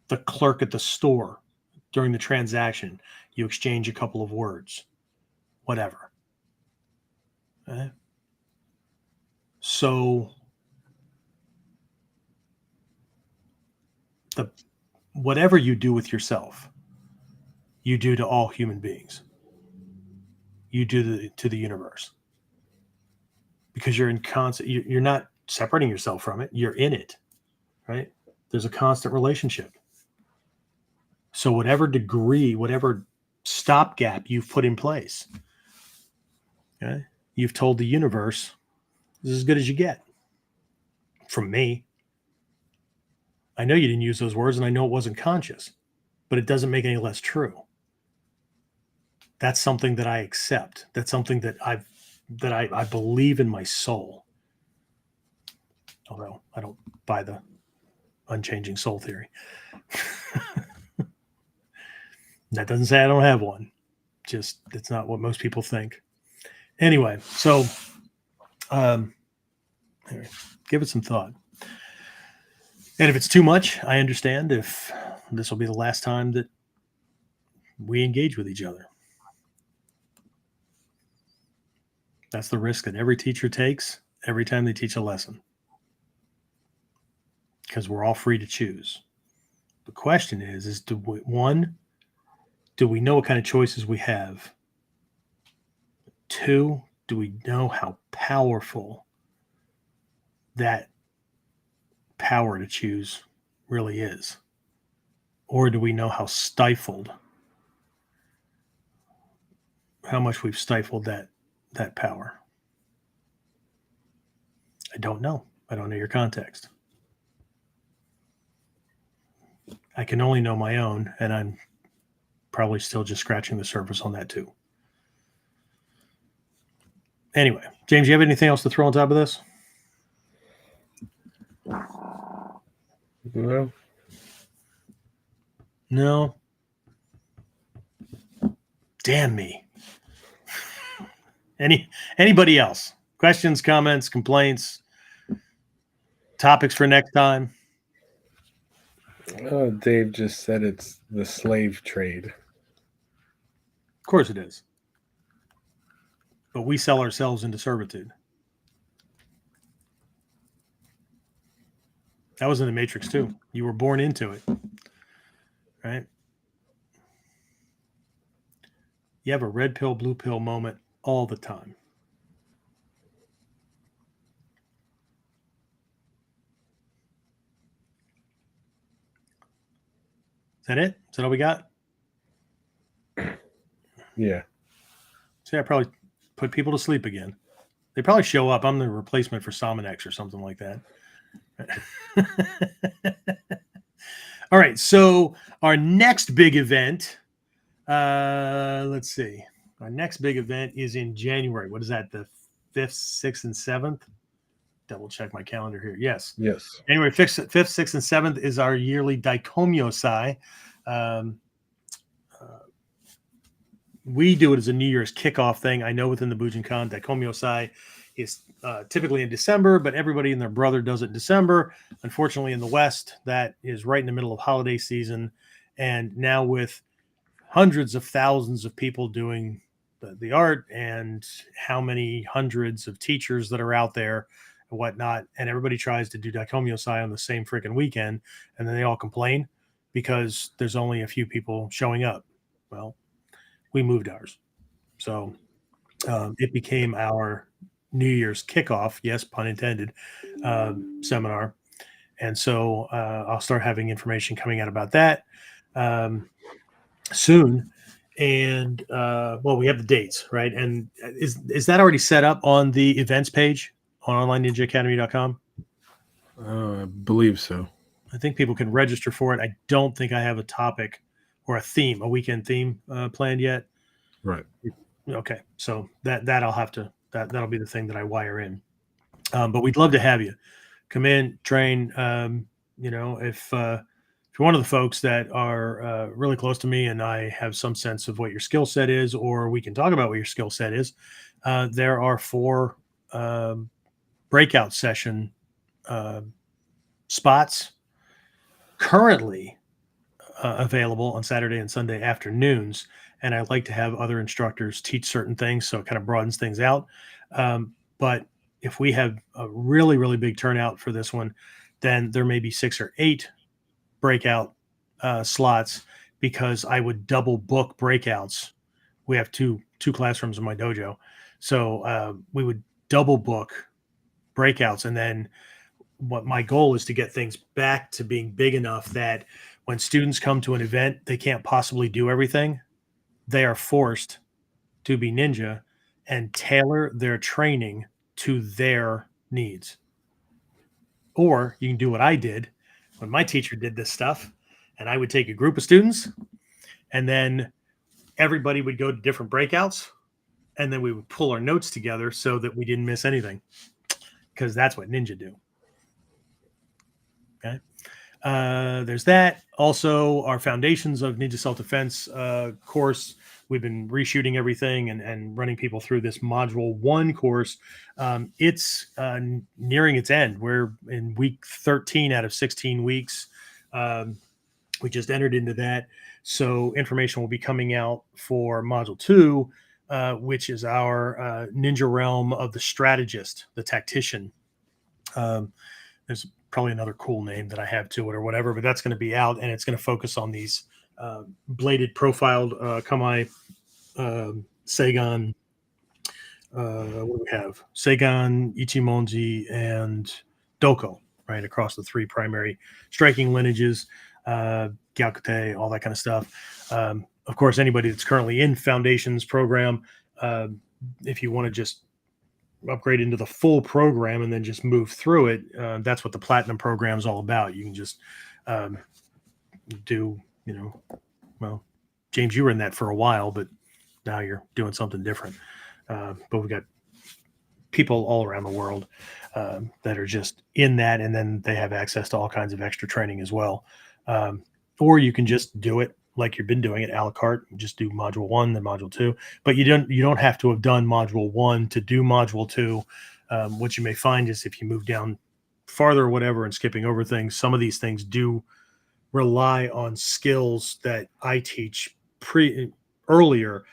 The clerk at the store during the transaction, you exchange a couple of words, whatever. Okay? So whatever you do with yourself, you do to all human beings. You do to the universe. Because you're in constant, you're not separating yourself from it. You're in it, right? There's a constant relationship. So whatever degree, whatever stopgap you've put in place, okay, you've told the universe, this is as good as you get from me. I know you didn't use those words, and I know it wasn't conscious, but it doesn't make it any less true. That's something that I accept. That's something that I believe in my soul. Although I don't buy the unchanging soul theory. That doesn't say I don't have one. Just it's not what most people think. Anyway, so anyway, give it some thought. And if it's too much, I understand if this will be the last time that we engage with each other. That's the risk that every teacher takes every time they teach a lesson. Because we're all free to choose. The question is do we know what kind of choices we have? 2, do we know how powerful that power to choose really is? Or do we know how much we've stifled that power? I don't know. I don't know your context. I can only know my own, and I'm probably still just scratching the surface on that too. Anyway, James, you have anything else to throw on top of this? No. No. Damn me. Anybody else? Questions, comments, complaints, topics for next time? Dave just said it's the slave trade. Of course it is. But we sell ourselves into servitude. That was in the Matrix too. You were born into it, right? You have a red pill, blue pill moment all the time. Is that it? Is that all we got? Yeah. See, I probably put people to sleep again. They probably show up. I'm the replacement for Salmonex or something like that. All right. So our next big event, let's see. Our next big event is in January. What is that? The 5th, 6th, and 7th? Double check my calendar here. Yes. January 5th, 6th, and 7th is our yearly Daikomyosai. We do it as a New Year's kickoff thing. I know within the Bujinkan, Daikomyosai is typically in December, but everybody and their brother does it in December. Unfortunately, in the West, that is right in the middle of holiday season. And now with hundreds of thousands of people doing the art and how many hundreds of teachers that are out there and whatnot, and everybody tries to do Daikomyosai on the same freaking weekend, and then they all complain because there's only a few people showing up. Well, we moved ours. So it became our New Year's kickoff, yes, pun intended, seminar. And so I'll start having information coming out about that soon. And well, we have the dates, right? And is that already set up on the events page on onlineninjaacademy.com? I believe so. I think people can register for it. I don't think I have a topic or a theme, a weekend theme planned yet. Right. Okay. So that'll have to, that'll be the thing that I wire in. But we'd love to have you come in, train. If you're one of the folks that are really close to me and I have some sense of what your skill set is, or we can talk about what your skill set is, there are 4 breakout session spots currently available on Saturday and Sunday afternoons. And I'd like to have other instructors teach certain things, so it kind of broadens things out. But if we have a really, really big turnout for this one, then there may be 6 or 8 breakout slots, because I would double book breakouts. We have two classrooms in my dojo. So we would double book breakouts, and then what my goal is to get things back to being big enough that when students come to an event, they can't possibly do everything. They are forced to be ninja and tailor their training to their needs. Or you can do what I did when my teacher did this stuff, and I would take a group of students, and then everybody would go to different breakouts, and then we would pull our notes together so that we didn't miss anything, because that's what ninja do. Okay. There's that. Also, our Foundations of Ninja Self-Defense course. We've been reshooting everything and running people through this Module 1 course. It's nearing its end. We're in week 13 out of 16 weeks. We just entered into that. So information will be coming out for Module 2, which is our ninja realm of the strategist, the tactician. There's probably another cool name that I have to it or whatever, but that's going to be out, and it's going to focus on these bladed profiled kamae, Seigan. What do we have? Seigan, Ichimonji, and Doko, right, across the 3 primary striking lineages, Gyakute, all that kind of stuff. Of course, anybody that's currently in Foundations program, if you want to just upgrade into the full program and then just move through it, that's what the Platinum program is all about. You can just do, well, James, you were in that for a while, but now you're doing something different. But we've got people all around the world that are just in that, and then they have access to all kinds of extra training as well. Or you can just do it like you've been doing it, a la carte. Just do Module 1, then Module 2. But you don't have to have done Module 1 to do Module 2. What you may find is if you move down farther or whatever and skipping over things, some of these things do rely on skills that I teach earlier.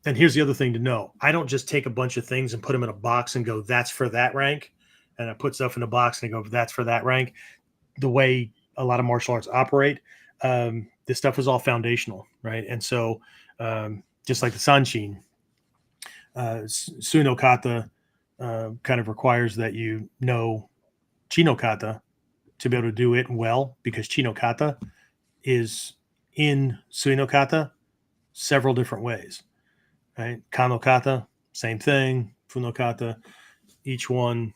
And here's the other thing to know. I don't just take a bunch of things and put them in a box and go, that's for that rank. And I put stuff in a box and I go, that's for that rank. The way a lot of martial arts operate, this stuff is all foundational, right? And so just like the Sanshin, Suno Kata kind of requires that you know Chino Kata to be able to do it well, because Chino Kata is in Suino Kata several different ways, right? Kano Kata, same thing. Funo Kata, each one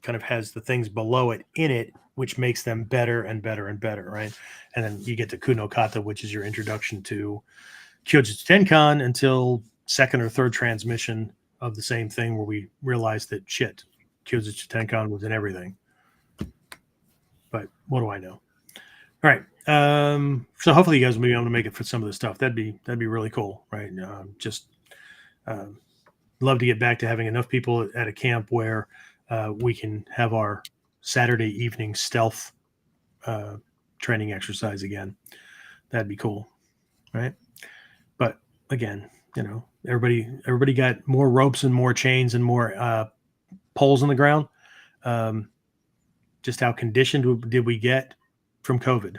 kind of has the things below it in it, which makes them better and better and better, right? And then you get to Kuno Kata, which is your introduction to Kyojutsu Tenkan until 2nd or 3rd transmission of the same thing, where we realized that shit, Kyojutsu Tenkan was in everything. But what do I know? All right. So hopefully you guys will be able to make it for some of this stuff. That'd be really cool, right? Love to get back to having enough people at a camp where we can have our Saturday evening stealth training exercise again. That'd be cool, right? But again, everybody got more ropes and more chains and more poles in the ground. Just how conditioned did we get from COVID?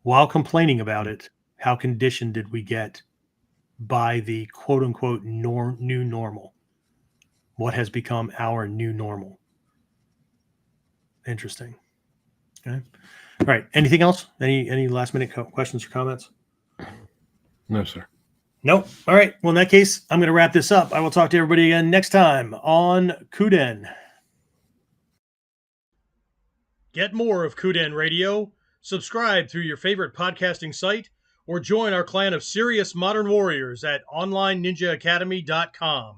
While complaining about it, how conditioned did we get by the quote unquote new normal? What has become our new normal? Interesting. Okay. All right. Anything else? Any last minute questions or comments? No, sir. Nope. All right. Well, in that case, I'm going to wrap this up. I will talk to everybody again next time on KUDEN. Get more of KUDEN Radio. Subscribe through your favorite podcasting site, or join our clan of serious modern warriors at onlineninjaacademy.com.